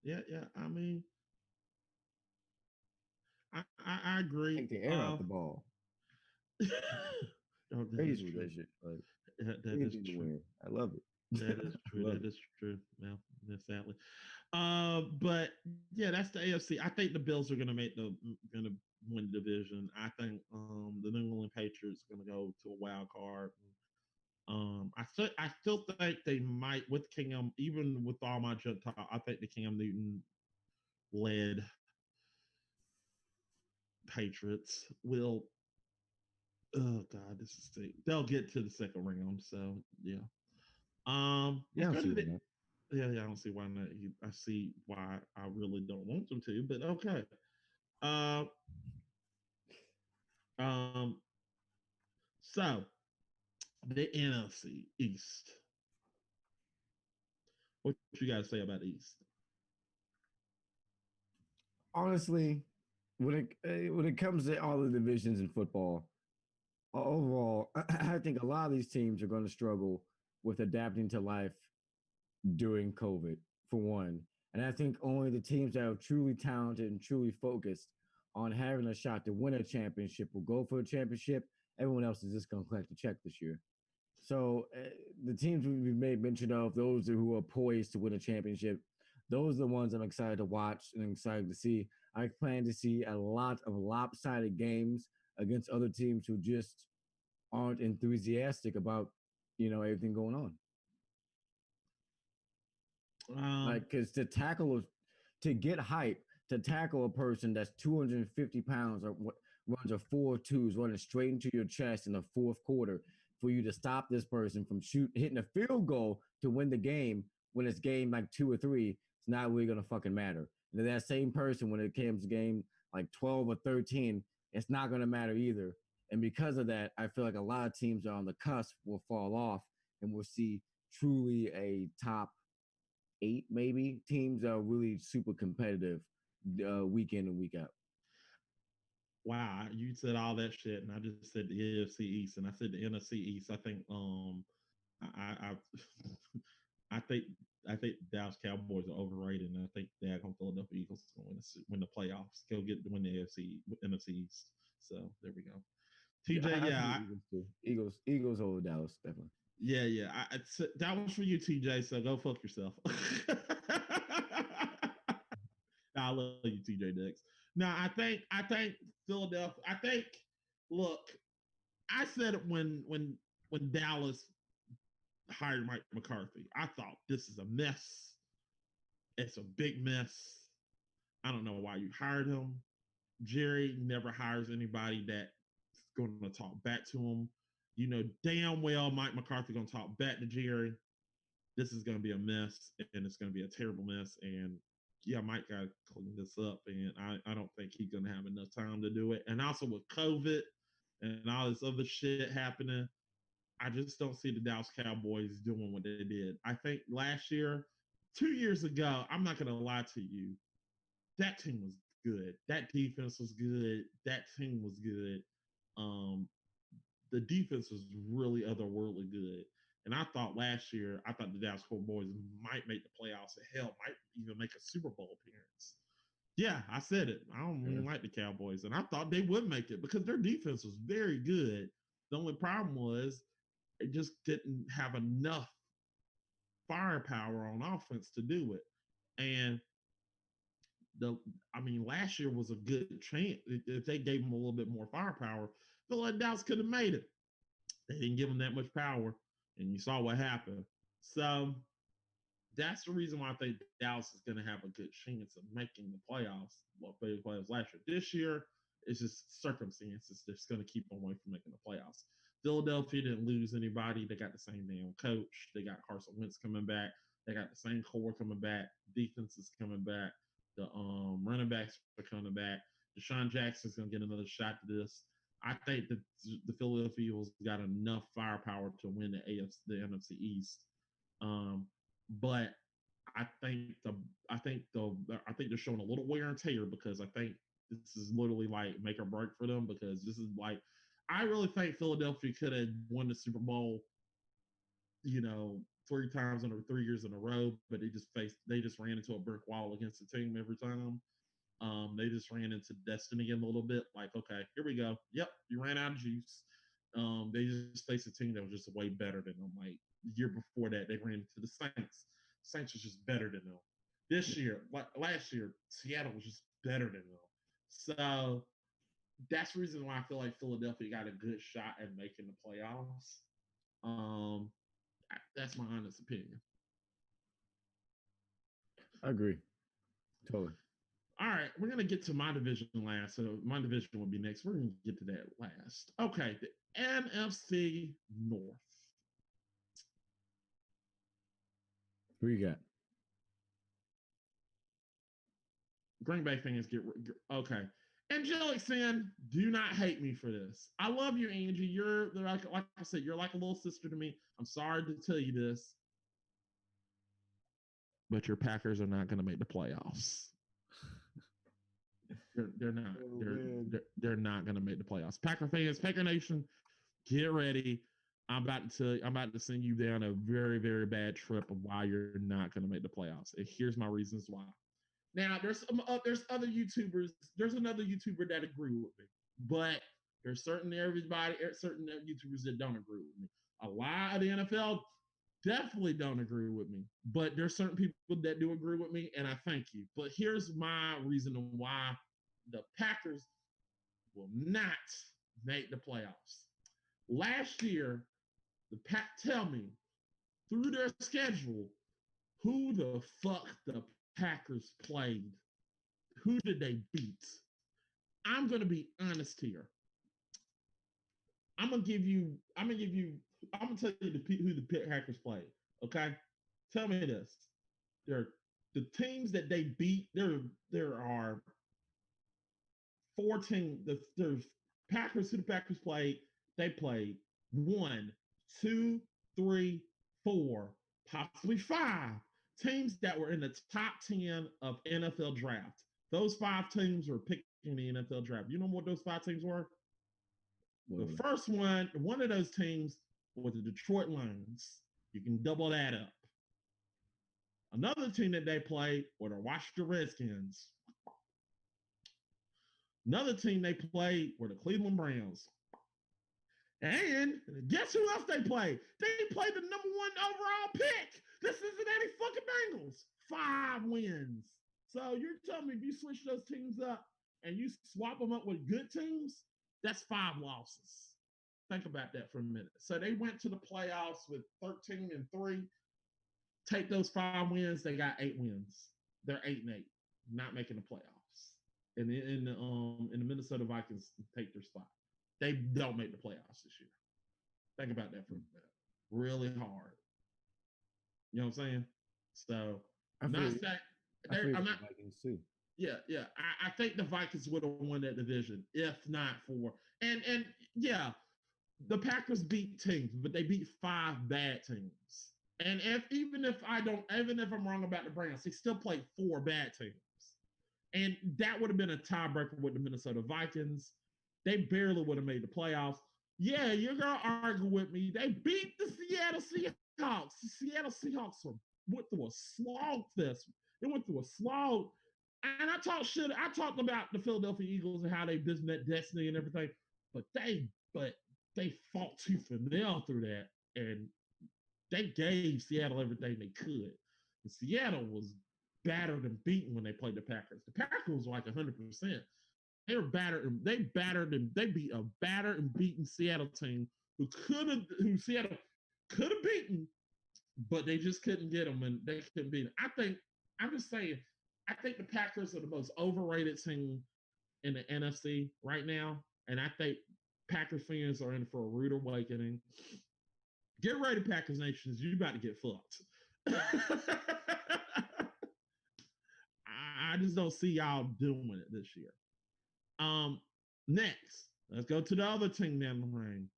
Yeah. I mean, I agree. Take the air out the ball. Oh, Crazy with that shit. Like, that is true. I love it. That is true. That is true. Well, sadly. But yeah, that's the AFC. I think the Bills are gonna win the division. I think the New England Patriots are gonna go to a wild card. I still think they might with Cam, even with all my junk talk, I think the Cam Newton led Patriots will. Oh God, they'll get to the second round. So yeah. Yeah, yeah, I don't see why not. I see why I really don't want them to, but okay. Uh, um, so the NFC East. What you got to say about East? Honestly, when it comes to all the divisions in football, overall, I think a lot of these teams are going to struggle with adapting to life during COVID, for one. And I think only the teams that are truly talented and truly focused on having a shot to win a championship will go for a championship. Everyone else is just going to collect a check this year. So the teams we've made mention of, those who are poised to win a championship, those are the ones I'm excited to watch and excited to see. I plan to see a lot of lopsided games against other teams who just aren't enthusiastic about, everything going on. Like, because to get hype, to tackle a person that's 250 pounds or runs a 4.2s running straight into your chest in the fourth quarter, for you to stop this person from hitting a field goal to win the game when it's game like 2 or 3, it's not really gonna fucking matter. And then that same person, when it comes to game like 12 or 13, it's not gonna matter either. And because of that, I feel like a lot of teams are on the cusp will fall off, and we'll see truly a top 8 maybe teams are really super competitive week in and week out. Wow, you said all that shit, and I just said the AFC East, and I said the NFC East. I think I I think I think Dallas Cowboys are overrated, and I think daggone Philadelphia Eagles is going to win the playoffs. Go get to win the AFC NFC East. So there we go. TJ, I yeah, Eagles too. Eagles over Dallas, definitely. yeah. That was for you, TJ. So go fuck yourself. I love you, TJ Nix. Now I think Philadelphia. I think look, I said it when Dallas hired Mike McCarthy. I thought this is a mess. It's a big mess. I don't know why you hired him. Jerry never hires anybody that's going to talk back to him. You know damn well Mike McCarthy going to talk back to Jerry. This is going to be a mess, and it's going to be a terrible mess. And yeah, Mike got to clean this up, and I don't think he's going to have enough time to do it. And also with COVID and all this other shit happening, I just don't see the Dallas Cowboys doing what they did. I think last year, 2 years ago, I'm not going to lie to you, that team was good. That defense was good. That team was good. Um, the defense was really otherworldly good. And I thought last year, I thought the Dallas Cowboys might make the playoffs and hell might even make a Super Bowl appearance. Yeah, I said it. I don't even like the Cowboys. And I thought they would make it because their defense was very good. The only problem was it just didn't have enough firepower on offense to do it. And last year was a good chance. If they gave them a little bit more firepower, Phil like Dallas could have made it. They didn't give them that much power, and you saw what happened. So that's the reason why I think Dallas is going to have a good chance of making the playoffs. Well, they playoffs last year. This year, it's just circumstances that's going to keep them away from making the playoffs. Philadelphia didn't lose anybody. They got the same damn coach. They got Carson Wentz coming back. They got the same core coming back. Defense is coming back. The running backs are coming back. Deshaun Jackson's going to get another shot to this. I think that the Philadelphia Eagles got enough firepower to win the NFC East. But I think they're showing a little wear and tear because I think this is literally like make or break for them because this is like I really think Philadelphia could have won the Super Bowl, 3 times in 3 years in a row, but they just ran into a brick wall against the team every time. They just ran into destiny a little bit. Like, okay, here we go. Yep, you ran out of juice. They just faced a team that was just way better than them. Like the year before that, they ran into the Saints. Saints was just better than them. This year, like last year, Seattle was just better than them. So that's the reason why I feel like Philadelphia got a good shot at making the playoffs. That's my honest opinion. I agree. Totally. All right, we're gonna get to my division last. So my division will be next. We're gonna get to that last. Okay, the NFC North. Who you got? Green Bay fans get okay. Angelic Sin, do not hate me for this. I love you, Angie. You're like I said, you're like a little sister to me. I'm sorry to tell you this, but your Packers are not going to make the playoffs. They're not. They're not going to make the playoffs. Packer fans, Packer Nation, get ready. I'm about to send you down a very, very bad trip of why you're not going to make the playoffs. And here's my reasons why. Now, there's other YouTubers. There's another YouTuber that agree with me, but there's certain YouTubers that don't agree with me. A lot of the NFL definitely don't agree with me, but there's certain people that do agree with me, and I thank you. But here's my reason why the Packers will not make the playoffs. Last year, tell me through their schedule, who the fuck the Packers played? Who did they beat? I'm gonna be honest here. I'm gonna tell you who the Packers played. Okay, tell me this. The teams that they beat. There are 14. There's Packers, who the Packers played, they played one, two, three, four, possibly five teams that were in the top 10 of NFL draft. Those five teams were picked in the NFL draft. You know what those five teams were? The first one of those teams was the Detroit Lions. You can double that up. Another team that they played were the Washington Redskins. Another team they played were the Cleveland Browns. And guess who else they played? They played the number one overall pick, the Cincinnati fucking Bengals. 5 wins. So you're telling me if you switch those teams up and you swap them up with good teams, that's 5 losses. Think about that for a minute. So they went to the playoffs with 13-3. Take those 5 wins, they got 8 wins. They're 8-8, not making the playoffs. And in the Minnesota Vikings take their spot. They don't make the playoffs this year. Think about that for a minute. Really hard. You know what I'm saying? So I'm not Vikings too. Yeah. I think the Vikings would have won that division if not for and yeah, the Packers beat teams, but they beat 5 bad teams. And even if I'm wrong about the Browns, they still played 4 bad teams. And that would have been a tiebreaker with the Minnesota Vikings. They barely would have made the playoffs. Yeah, you're going to argue with me. They beat the Seattle Seahawks. The Seattle Seahawks went through a slog fest. They went through a slog. And I talked about the Philadelphia Eagles and how they business that destiny and everything. But they fought tooth and nail through that. And they gave Seattle everything they could. And Seattle was battered and beaten when they played the Packers. The Packers were like 100%. They were battered and they beat a battered and beaten Seattle team who Seattle could have beaten, but they just couldn't get them and they couldn't beat them. I'm just saying, I think the Packers are the most overrated team in the NFC right now, and I think Packers fans are in for a rude awakening. Get ready, Packers Nations. You're about to get fucked. I just don't see y'all doing it this year. Next, let's go to the other team down the ring.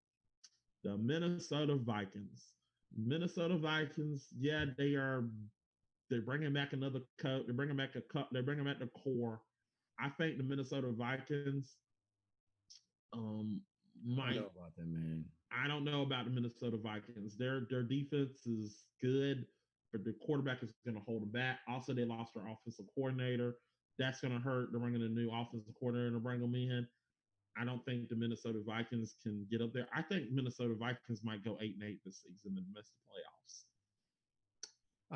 The Minnesota Vikings. Minnesota Vikings, yeah, they're bringing back another coach. They're bringing back the core. I think the Minnesota Vikings I don't know about them, man. I don't know about the Minnesota Vikings. Their defense is good, but the quarterback is going to hold them back. Also, they lost their offensive coordinator. That's going to hurt. They're bringing a new offensive coordinator to bring them in. I don't think the Minnesota Vikings can get up there. I think Minnesota Vikings might go 8-8 this season and miss the playoffs.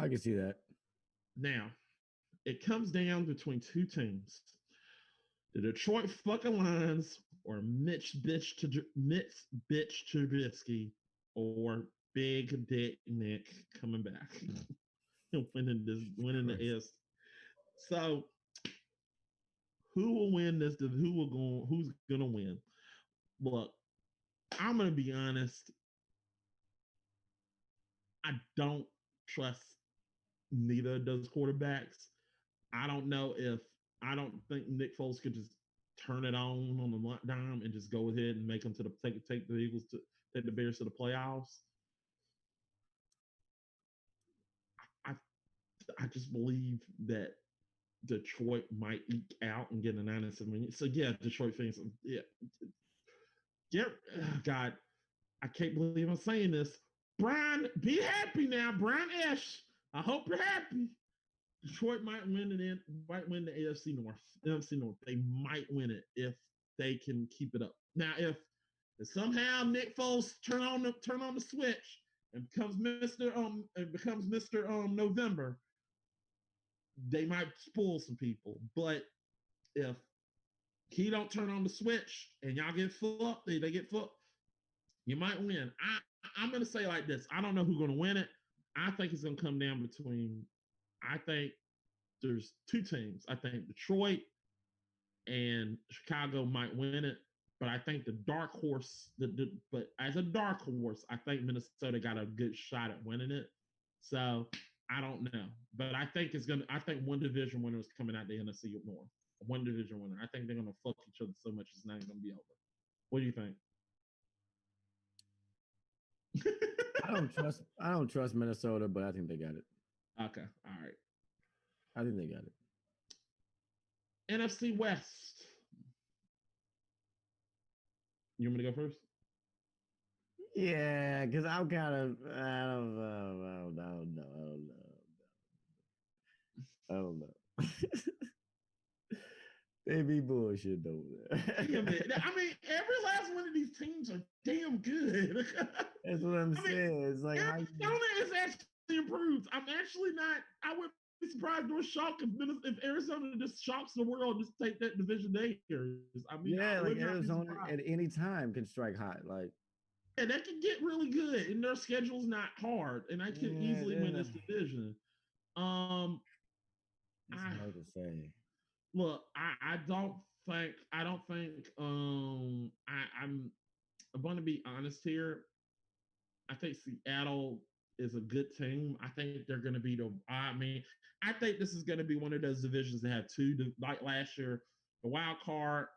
I can see that. Now, it comes down between 2 teams. The Detroit fucking Lions or Mitch Trubisky or Big Dick Nick coming back. winning the AFC. So who will win this? Who's gonna win? Look, I'm gonna be honest. I don't trust neither of those quarterbacks. I don't think Nick Foles could just turn it on the dime and just go ahead and make them take the Eagles to take the Bears to the playoffs. I just believe that Detroit might eke out and get a 9-7 win. So yeah, Detroit fans, God, I can't believe I'm saying this. Brian, be happy now, Brian Esch. I hope you're happy. Detroit might win the AFC North. NFC North. They might win it if they can keep it up. Now, if somehow Nick Foles turn on the switch and becomes Mr. November, they might spoil some people. But if he don't turn on the switch and y'all get fucked, they get fucked, you might win. I'm gonna say like this. I don't know who's gonna win it. I think it's gonna come down between. I think there's 2 teams. I think Detroit and Chicago might win it, but I think the dark horse. But as a dark horse, I think Minnesota got a good shot at winning it. So I don't know, but I think I think one division winner is coming out the NFC North. One division winner. I think they're gonna fuck each other so much it's not even gonna be over. What do you think? I don't trust Minnesota, but I think they got it. Okay, all right. I think they got it. NFC West. You want me to go first? Yeah, because I'm kind of I don't know. I don't know. I don't know. I don't know. I don't know. They be bullshit over there. Damn it. I mean, every last one of these teams are damn good. That's what I'm I mean, saying. It's like how Arizona is actually improved. I'm actually not. I would be surprised nor shocked if Arizona just shocks the world, just take that division there. I mean, yeah, I like would not be Arizona surprised. at any time can strike hot. Like Yeah, they can get really good, and their schedule's not hard, and I could yeah, easily win this division. Um, it's I hard to say. look, I don't think I'm going to be honest here. I think Seattle is a good team. I think they're going to be the. I mean, I think this is going to be one of those divisions that have two, like last year, the wild card,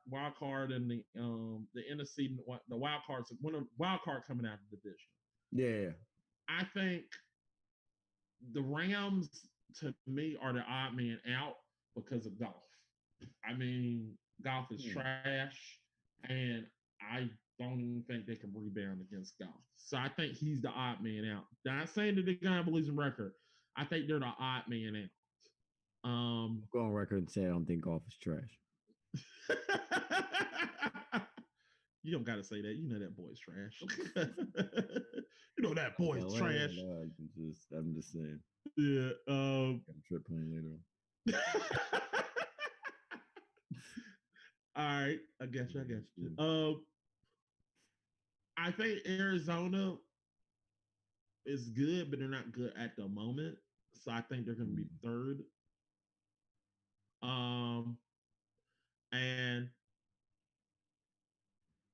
and the NFC, the wild cards, wild card coming out of the division. Yeah. I think the Rams to me are the odd man out because of golf. I mean, golf is trash, and I don't even think they can rebound against golf. So I think he's the odd man out. Not saying that they're gonna have a losing record. I think they're the odd man out. Go on record and say I don't think golf is trash. You don't gotta say that. You know that boy's trash. You know that boy's trash. No, I'm just saying. Yeah. I'm trip playing later. All right, I got you. I got you. I think Arizona is good, but they're not good at the moment. So I think they're going to be third. And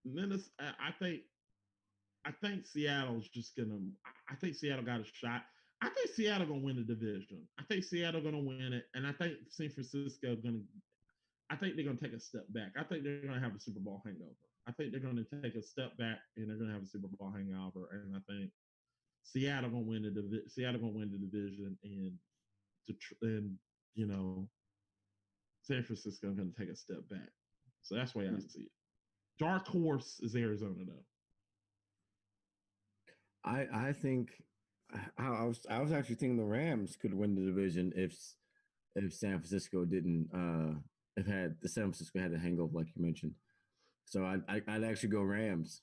Minnesota, I think Seattle's just gonna. I think Seattle got a shot. I think Seattle gonna win the division. I think Seattle gonna win it, and I think San Francisco gonna. I think they're gonna take a step back. I think they're gonna have a Super Bowl hangover. I think they're gonna take a step back, and they're gonna have a Super Bowl hangover. And I think Seattle gonna win the Seattle gonna win the division, and you know San Francisco gonna take a step back. So that's the way I see it. Dark horse is Arizona though. I think I was actually thinking the Rams could win the division if San Francisco didn't if had the San Francisco had a hangover like you mentioned. So I'd actually go Rams.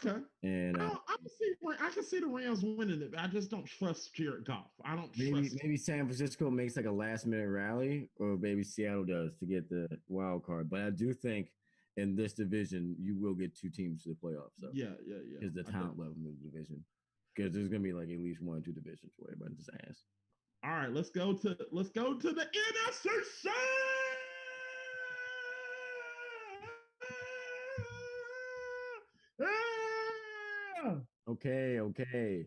Okay. And I can see the Rams winning it. I just don't trust Jared Goff. I don't trust. Maybe San Francisco makes like a last minute rally, or maybe Seattle does to get the wild card. But I do think in this division you will get two teams to the playoffs. So yeah. Is the talent level in the division, because there's gonna be like at least 1 or 2 divisions where everybody just asks. All right, let's go to the NFC South. Okay.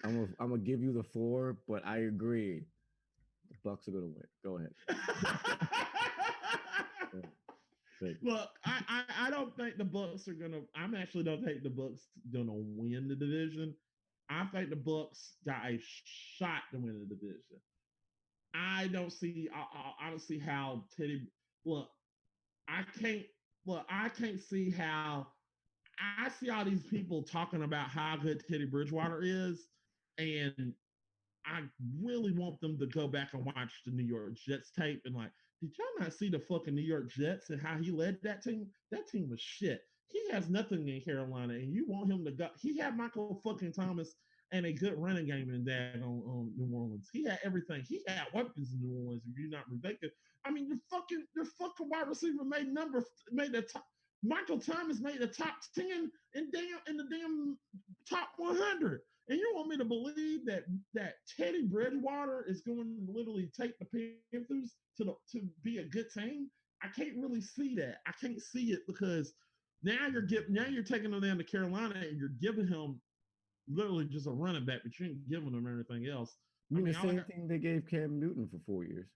I'm gonna give you the floor, but I agree. The Bucks are gonna win. Go ahead. Look, I don't think the Bucks are gonna. I'm actually don't think the Bucks gonna win the division. I think the Bucks got a shot to win the division. I don't see. I don't see how Teddy. Look, I can't. Look, I can't see how. I see all these people talking about how good Teddy Bridgewater is, and I really want them to go back and watch the New York Jets tape and like, did y'all not see the fucking New York Jets and how he led that team? That team was shit. He has nothing in Carolina, and you want him to go. He had Michael fucking Thomas and a good running game in that on New Orleans. He had everything. He had weapons in New Orleans. If you're not mistaken, I mean, your fucking wide receiver made the top. Michael Thomas made the top 10 in the damn top 100. And you want me to believe that Teddy Bridgewater is going to literally take the Panthers to be a good team? I can't really see that. I can't see it because now you're taking him down to Carolina and you're giving him literally just a running back, but you ain't giving him everything else. I mean the same thing they gave Cam Newton for 4 years.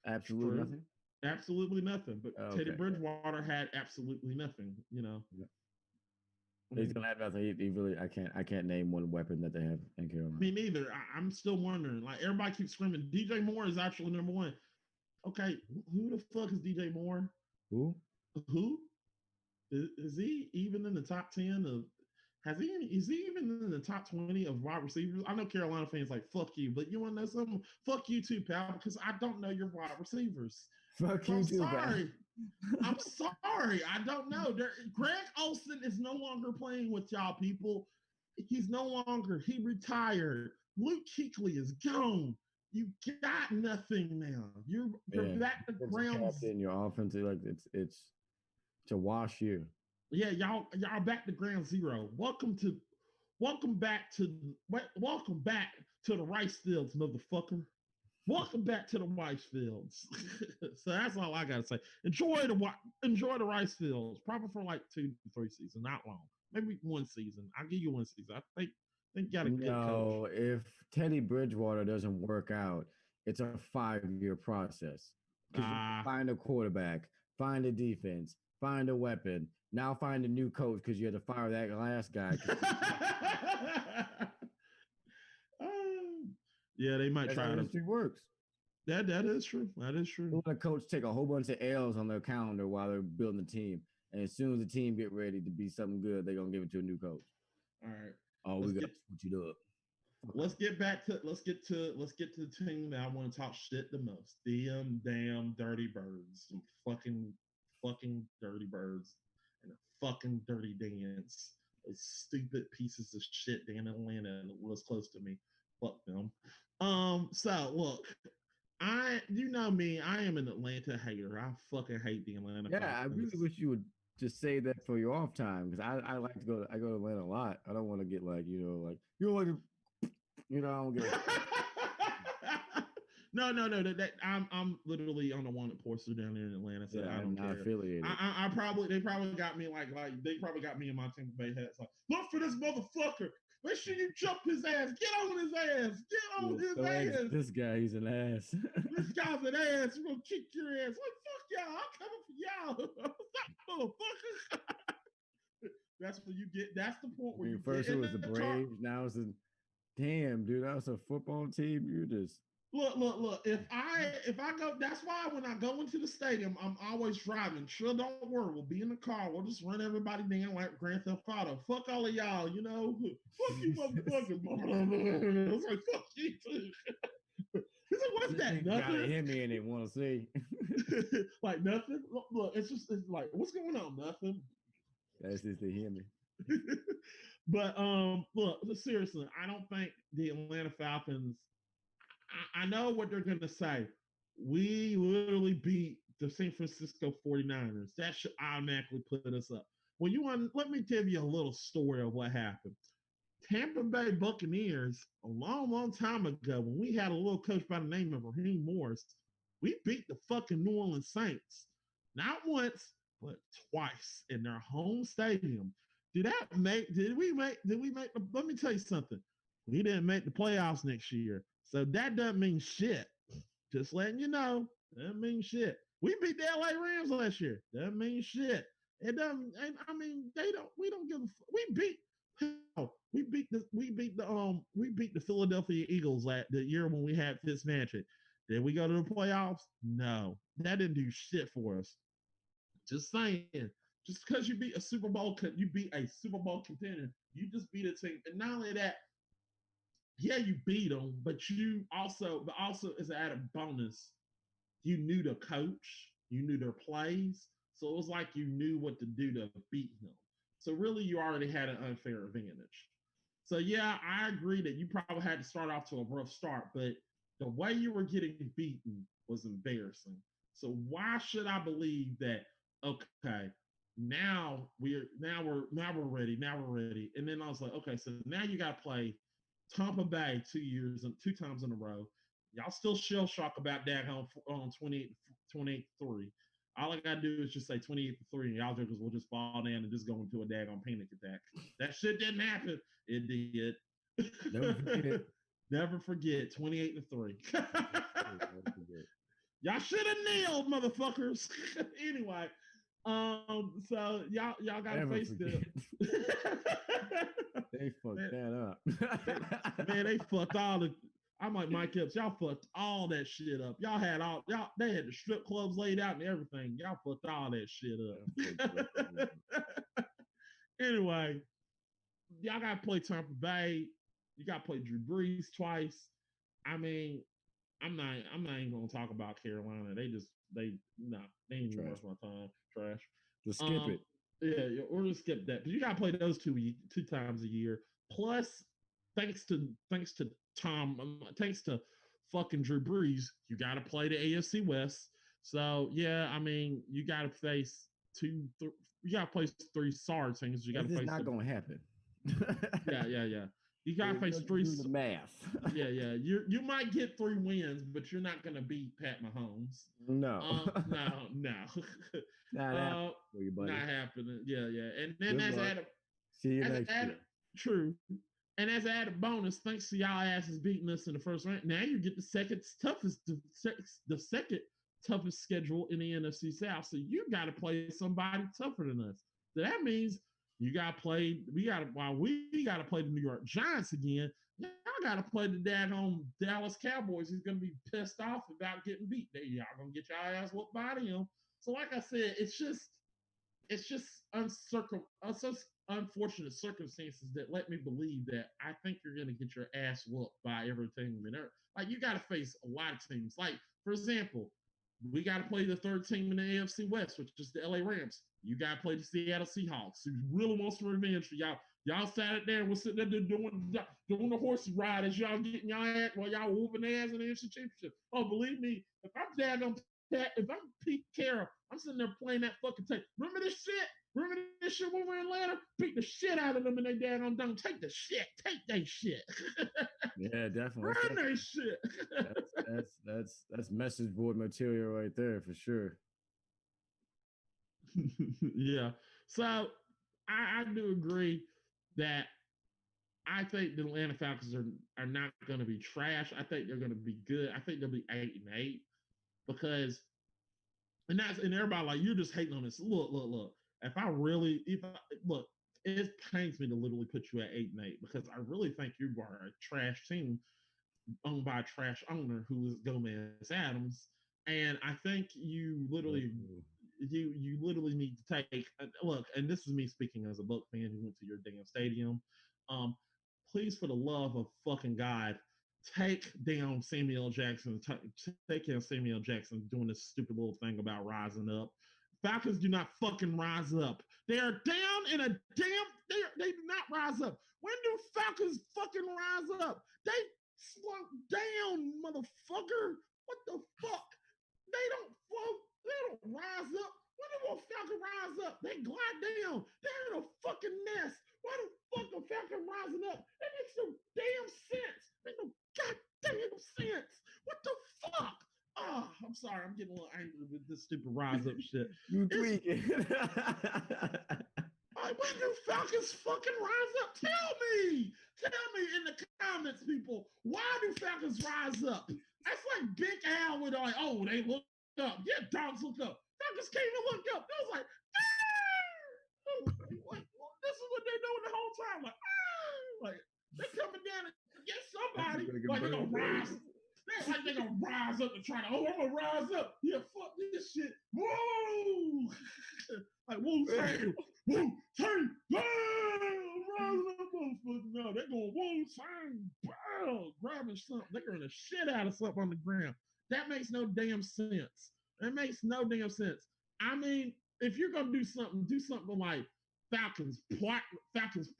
Absolutely nothing. Absolutely nothing. But Teddy Okay. Bridgewater had absolutely nothing. Yeah. I He's mean, gonna have nothing. He really. I can't name one weapon that they have in Carolina. me neither. I'm still wondering. Like everybody keeps screaming, DJ Moore is actually number one. Okay, who the fuck is DJ Moore? Who? Who is he even in the top 10 of? Has he? Is he even in the top 20 of wide receivers? I know Carolina fans like fuck you, but you want to know something? Fuck you too, pal, because I don't know your wide receivers. Fuck So you I'm too, man. sorry. I'm sorry. I don't know. Greg Olson is no longer playing with y'all people. He's no longer. He retired. Luke Kuechly is gone. You got nothing now. You're Yeah, back to defensive grounds. captain, your offensive like it's a wash year. Yeah, y'all back to ground zero. Welcome back to the rice fields, motherfucker. Welcome back to the rice fields. So that's all I gotta say. Enjoy the rice fields, probably for like 2 to 3 seasons, not long. Maybe one season. I'll give you one season. I think you got a good coach. No, if Teddy Bridgewater doesn't work out, it's a 5-year process because you Ah. find a quarterback, find a defense, find a weapon, now find a new coach because you had to fire that last guy. Yeah, they might That's how try the to. industry works. That is true. That is They true. let a coach take a whole bunch of L's on their calendar while they're building the team, and as soon as the team get ready to be something good, they're gonna give it to a new coach. All right. Oh, we Let's got get to switch it up. let's get to the team that I want to talk shit the most. Them damn dirty birds. Some fucking dirty birds and a fucking dirty dance. Those stupid pieces of shit down in Atlanta that was close to me. Fuck them. So look, you know me, I am an Atlanta hater. I fucking hate the Atlanta Yeah, I Falcons. really wish you would just say that for your off time because I like to go. I go to Atlanta a lot. I don't want to get like like you know like I don't get like No. That I'm literally on the one that pours through down there in Atlanta, so yeah. I I'm don't not care. affiliated. I probably they probably got me like they probably got me in my Tampa Bay hats. Like, look for this motherfucker. Make sure you jump his ass. Get on his ass. Get on Yeah, his so ass. this guy, he's an ass. This guy's an ass. We're gonna kick your ass. Like fuck y'all. I'm coming for y'all. Stop, motherfucker. That's when you get. That's the point I where mean, you get first it in was the the car. Braves, now it's a damn dude. That was a football team. You just Look. If I go, that's why when I go into the stadium, I'm always driving. Sure, don't worry. We'll be in the car. We'll just run everybody down like Grand Theft Auto. Fuck all of y'all. Fuck you, motherfuckers. It's like fuck you too. He's like, what's this that? thing got a Nothing. hit me and they want to see. Like nothing. Look, it's like what's going on? Nothing. That's just the hit me. But look, seriously, I don't think the Atlanta Falcons. I know what they're gonna say. We literally beat the San Francisco 49ers. That should automatically put us up. Well, let me give you a little story of what happened. Tampa Bay Buccaneers, a long time ago, when we had a little coach by the name of Raheem Morris, we beat the fucking New Orleans Saints. Not once, but twice in their home stadium. Did we make let me tell you something. We didn't make the playoffs next year. So that doesn't mean shit. Just letting you know. That means shit. We beat the LA Rams last year. That means shit. It doesn't. I mean, they don't. We don't give. We beat. Hell, we beat the Philadelphia Eagles the year when we had Fitzmagic. Did we go to the playoffs? No, that didn't do shit for us. Just saying. Just because you beat a Super Bowl contender. You just beat a team, and not only that, yeah, you beat them, but also as an added bonus, you knew the coach, you knew their plays, so it was like you knew what to do to beat him. So really, you already had an unfair advantage. So yeah, I agree that you probably had to start off to a rough start, but the way you were getting beaten was embarrassing. So why should I believe that? Okay, now we're ready. And then I was like, okay, so now you got to play Tampa Bay 2 years and 2 times in a row. Y'all still shell shock about that on 28-3. All I gotta do is just say 28-3, and y'all jokers will just fall down and just go into a daggone panic attack. That shit didn't happen. It did. Never forget it. Never forget 28-3. Never forget. Y'all should have nailed, motherfuckers. Anyway, so y'all gotta Never face forget. They fucked that up. man, they fucked all the. I'm like Mike Epps, y'all fucked all that shit up. Y'all had all y'all. They had the strip clubs laid out and everything. Y'all fucked all that shit up. Anyway, y'all gotta play Tampa Bay. You gotta play Drew Brees twice. I mean, I'm not even gonna talk about Carolina. They ain't even worth my time. Trash. Just skip it. Yeah, or just skip that. But you gotta play those two times a year. Plus, thanks to thanks to fucking Drew Brees, you gotta play the AFC West. So yeah, I mean, you gotta face you gotta play three sorry teams. You gotta It's face not gonna happen. yeah. You gotta face three. Do the math. yeah. You might get 3 wins, but you're not gonna beat Pat Mahomes. No. No. Not happening. Yeah. And then Good as luck. added, See you next year. True. And as an added bonus, thanks to y'all asses beating us in the first round, now you get the second toughest schedule in the NFC South. So you got to play somebody tougher than us. So that means we got to play the New York Giants again. Y'all got to play the daggone Dallas Cowboys. He's going to be pissed off about getting beat. Y'all going to get y'all ass whooped by them. So like I said, it's just unfortunate circumstances that let me believe that I think you're going to get your ass whooped by everything. Like you got to face a lot of teams. Like for example, we got to play the third team in the AFC West, which is the LA Rams. You got to play the Seattle Seahawks, who really wants some revenge for y'all. Y'all sat it there and we're sitting there doing the horse ride as y'all getting y'all ass while y'all whooping ass in the NFC Championship. Oh, believe me, if I'm Pete Carroll, I'm sitting there playing that fucking tape. Remember this shit when we were in Atlanta? Beat the shit out of them and they daggone don't take the shit. Take that shit. Yeah, definitely. Run that shit. That's message board material right there for sure. Yeah. So I do agree that I think the Atlanta Falcons are not going to be trash. I think they're going to be good. I think they'll be 8-8 because, and everybody like you're just hating on this. Look. If I look, it pains me to literally put you at 8-8 because I really think you are a trash team owned by a trash owner who is Gomez Adams, and I think you literally need to take look. And this is me speaking as a Buck fan who went to your damn stadium. Please, for the love of fucking God, take down Samuel Jackson. Take down Samuel Jackson doing this stupid little thing about rising up. Falcons do not fucking rise up. They are down in a they do not rise up. When do Falcons fucking rise up? They slump down, motherfucker. What the fuck? They don't float. They don't rise up. When do a Falcon rise up? They glide down. They're in a fucking nest. Why the fuck a Falcon rising up? That makes no damn sense. Makes no goddamn sense. What the fuck? Oh, I'm sorry. I'm getting a little angry with this stupid rise up shit. You tweaking. When do Falcons fucking rise up? Tell me in the comments, people. Why do Falcons rise up? That's like Big Al with like, oh, they look up. Yeah, dogs look up. Falcons can't even look up. They was like, this is what they're doing the whole time. Like they're coming down to get somebody. Like they're gonna rise. They're gonna rise up and try to, I'm gonna rise up. Yeah, fuck this shit. Whoa! Like Wu-Tang. Wu-Tang. Rising up, motherfucker. No, they're going Wu-Tang. Grabbing something. They're going the shit out of something on the ground. That makes no damn sense. I mean, if you're gonna do something like Falcons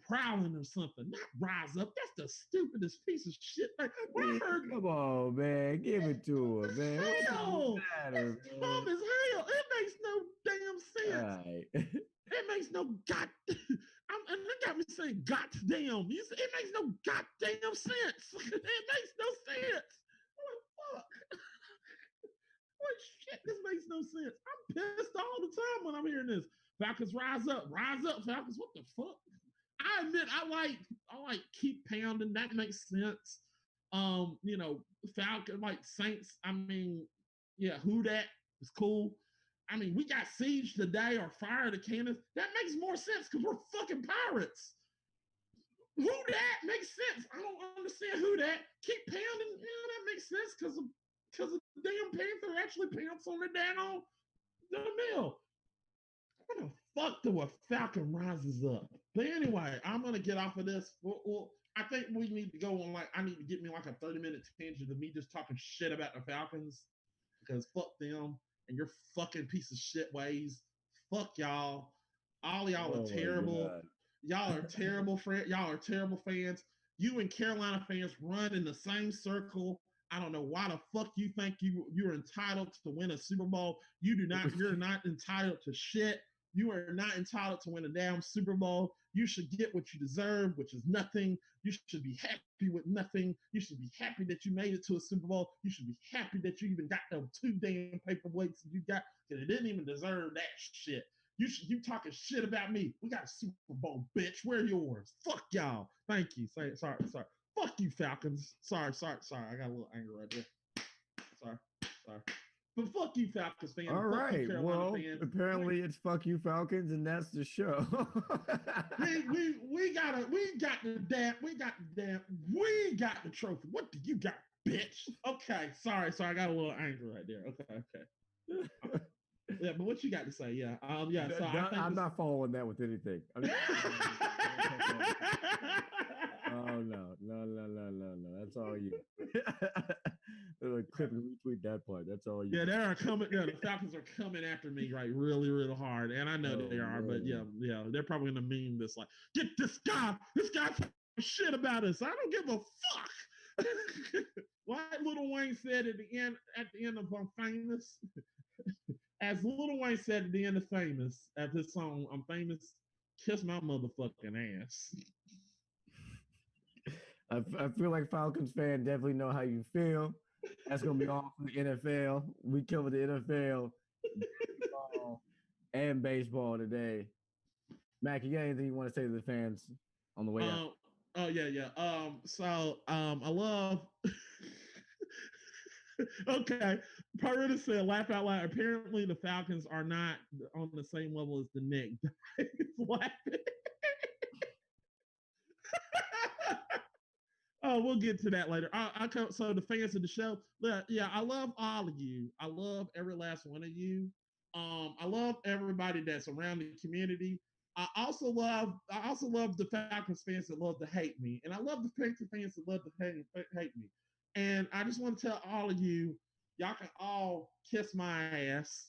prowling or something, not rise up. That's the stupidest piece of shit. Like, come on, man, give it to her, man. Hell, it's dumb as hell. It makes no damn sense. Right. It makes no and they got me saying goddamn. It makes no goddamn sense. It makes no sense. What the fuck? What shit? This makes no sense. I'm pissed all the time when I'm hearing this. Falcons rise up, Falcons. What the fuck? I admit I like keep pounding. That makes sense. Falcon like Saints. I mean, Yeah, who that is cool. I mean, we got siege today or fire the cannons. That makes more sense because we're fucking pirates. Who that makes sense. I don't understand who that. Keep pounding. Yeah, that makes sense because the damn Panther actually pounds on the daggone the mill. What the fuck do a falcon rises up? But anyway, I'm gonna get off of this. Well, I think we need to go on I need to get me like a 30-minute tangent of me just talking shit about the Falcons because fuck them and your fucking piece of shit ways. Fuck y'all. All y'all are terrible. Y'all are terrible friends. Y'all are terrible fans. You and Carolina fans run in the same circle. I don't know why the fuck you think you're entitled to win a Super Bowl. You're not entitled to shit. You are not entitled to win a damn Super Bowl. You should get what you deserve, which is nothing. You should be happy with nothing. You should be happy that you made it to a Super Bowl. You should be happy that you even got them 2 damn paperweights that you got because it didn't even deserve that shit. You talking shit about me. We got a Super Bowl, bitch. Where yours? Fuck y'all. Thank you. Sorry. Fuck you, Falcons. Sorry. I got a little anger right there. Sorry. But fuck you, Falcons fans. All right. Well, fans. Apparently it's fuck you, Falcons, and that's the show. we got the trophy. What do you got, bitch? Okay. Sorry. I got a little anger right there. Okay. Yeah, but what you got to say? Yeah. So I'm not following that with anything. Oh no. That's all you. Clip and retweet that part. That's all you. Yeah, the Falcons are coming after me really, really hard, and I know they are. Man. But yeah, they're probably gonna meme this get this guy. This guy's shit about us. I don't give a fuck. Like Lil Wayne said at the end of Famous. As Lil Wayne said at the end of Famous, at his song I'm Famous, kiss my motherfucking ass. I feel like Falcons fan definitely know how you feel. That's gonna be all for the NFL. We covered the NFL, baseball, and baseball today. Mac, you got anything you want to say to the fans on the way out? Oh yeah. I love. Okay, Parita said, "Laugh out loud." Apparently, the Falcons are not on the same level as the Knicks. Laughing. Oh, we'll get to that later. So the fans of the show, yeah, I love all of you. I love every last one of you. I love everybody that's around the community. I also love the Falcons fans that love to hate me, and I love the Panther fans that love to hate me. And I just want to tell all of you, y'all can all kiss my ass.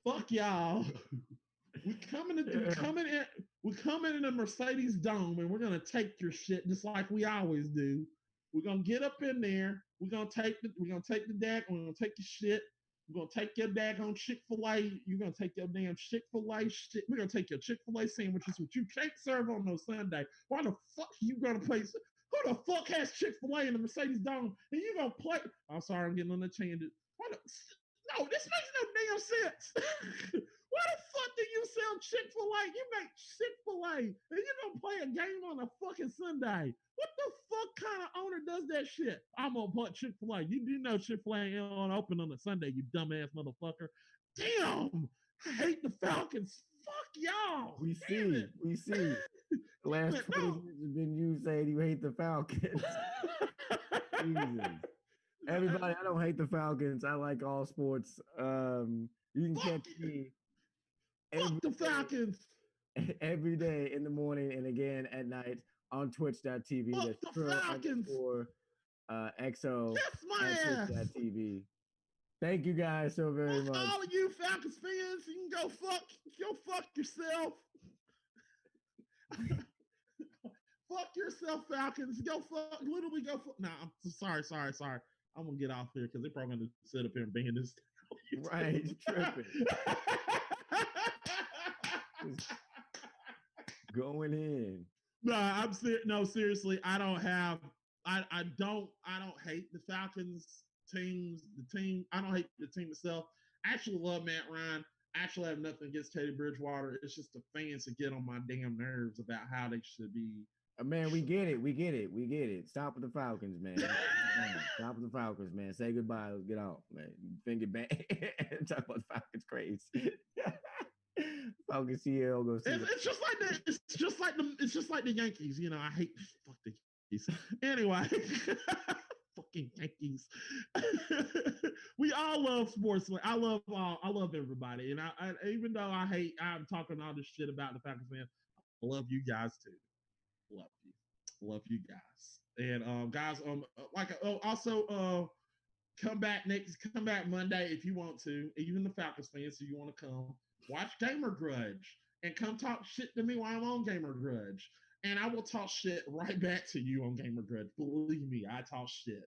Fuck y'all. We're coming in the Mercedes Dome, and we're gonna take your shit just like we always do. We're gonna get up in there. We're gonna take the dag. We're gonna take your shit. We're gonna take your daggone Chick-fil-A. You're gonna take your damn Chick-fil-A shit. We're gonna take your Chick-fil-A sandwiches, which you can't serve on no Sunday. Why the fuck are you gonna play? Who the fuck has Chick-fil-A in the Mercedes Dome? And you gonna play? I'm sorry, I'm getting on the tangent. No, this makes no damn sense. Why the fuck do you sell Chick-fil-A? You make Chick-fil-A and you gonna play a game on a fucking Sunday. What the fuck kind of owner does that shit? I'm gonna put Chick-fil-A. You do know Chick-fil-A ain't open on a Sunday, you dumbass motherfucker. Damn, I hate the Falcons. Fuck y'all. We see. The last 20 minutes has been you saying you hate the Falcons. Jesus. Everybody, I don't hate the Falcons. I like all sports. You can catch me. Fuck the Falcons. Every day in the morning and again at night on twitch.tv. Fuck the Falcons. XO Kiss my ass. Twitch.tv. Thank you guys so very much. All of you Falcons fans, you can go fuck yourself. Fuck yourself, Falcons. Literally go fuck. Nah, I'm sorry. I'm gonna get off here because they're probably gonna sit up here and ban this. Right, tripping. Going in. Nah, seriously, I don't hate the Falcons teams. I don't hate the team itself. I actually love Matt Ryan. I actually have nothing against Teddy Bridgewater. It's just the fans that get on my damn nerves about how they should be Man, we get it. We get it. We get it. Stop with the Falcons, man. Stop with the Falcons, man. Say goodbye. Let's get out, man. Finger back. Talk about the Falcons crazy. Falcons CEO goes. It's just like the it's just like the Yankees. You know, I hate fuck the Yankees. Anyway, fucking Yankees. We all love sports. Like, I love everybody, and even though I'm talking all this shit about the Falcons fans, I love you guys too. Love you, love you guys, and guys, also come back Monday if you want to, even the Falcons fans, if you want to come watch Gamer Grudge and come talk shit to me while I'm on Gamer Grudge. And I will talk shit right back to you on Gamer Grudge. Believe me, I talk shit.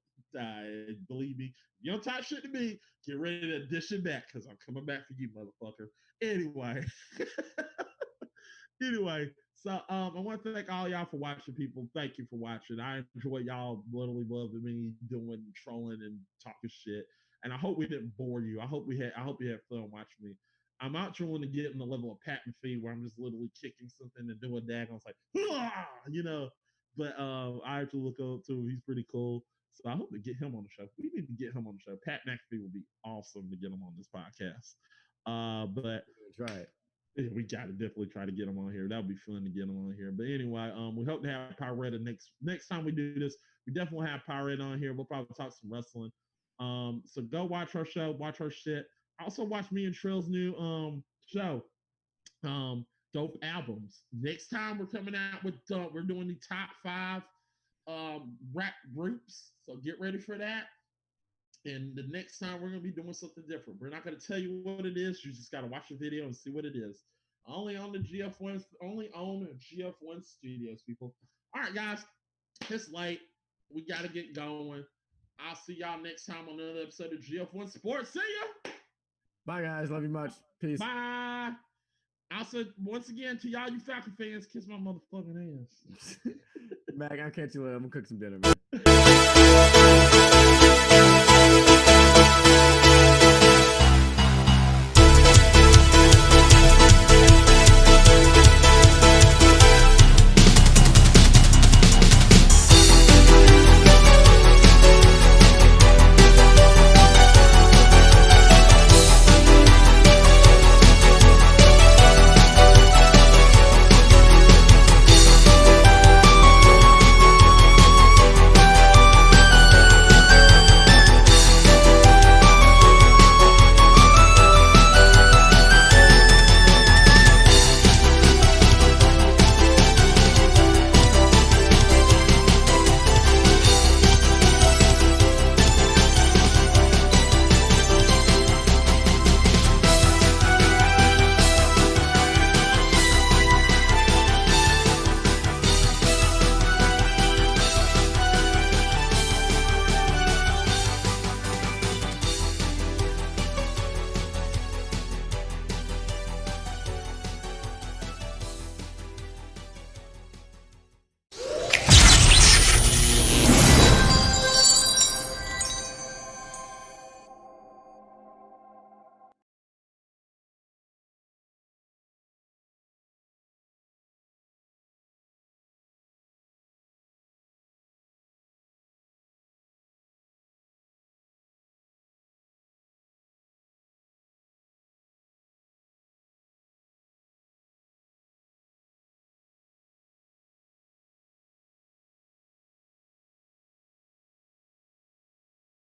Believe me, you don't talk shit to me, get ready to dish it back because I'm coming back for you, motherfucker. Anyway, anyway, so I want to thank all y'all for watching, people. Thank you for watching. I enjoy y'all literally loving me doing trolling and talking shit. And I hope we didn't bore you. I hope you had fun watching me. I'm not trying to get in the level of Pat McPhee where I'm just literally kicking something and doing dag. I was like, you know. But I have to look up to him. He's pretty cool. So I hope to get him on the show. We need to get him on the show. Pat McAfee would be awesome to get him on this podcast. But try it. Yeah, we got to definitely try to get him on here. That would be fun to get him on here. But anyway, we hope to have Pyretta next time we do this. We definitely have Pyretta on here. We'll probably talk some wrestling. So go watch our show, watch our shit. Also watch me and Trill's new show, Dope Albums. Next time we're coming out with we're doing the top 5 rap groups. So get ready for that. And the next time we're gonna be doing something different. We're not gonna tell you what it is. You just gotta watch the video and see what it is. Only on the GF1, only on GF1 Studios, people. All right, guys, it's late. We gotta get going. I'll see y'all next time on another episode of GF1 Sports. See ya. Bye, guys. Love you much. Peace. Bye. Also, once again, to y'all you Falcon fans, kiss my motherfucking ass. Mac, I'll catch you later. I'm gonna cook some dinner, man.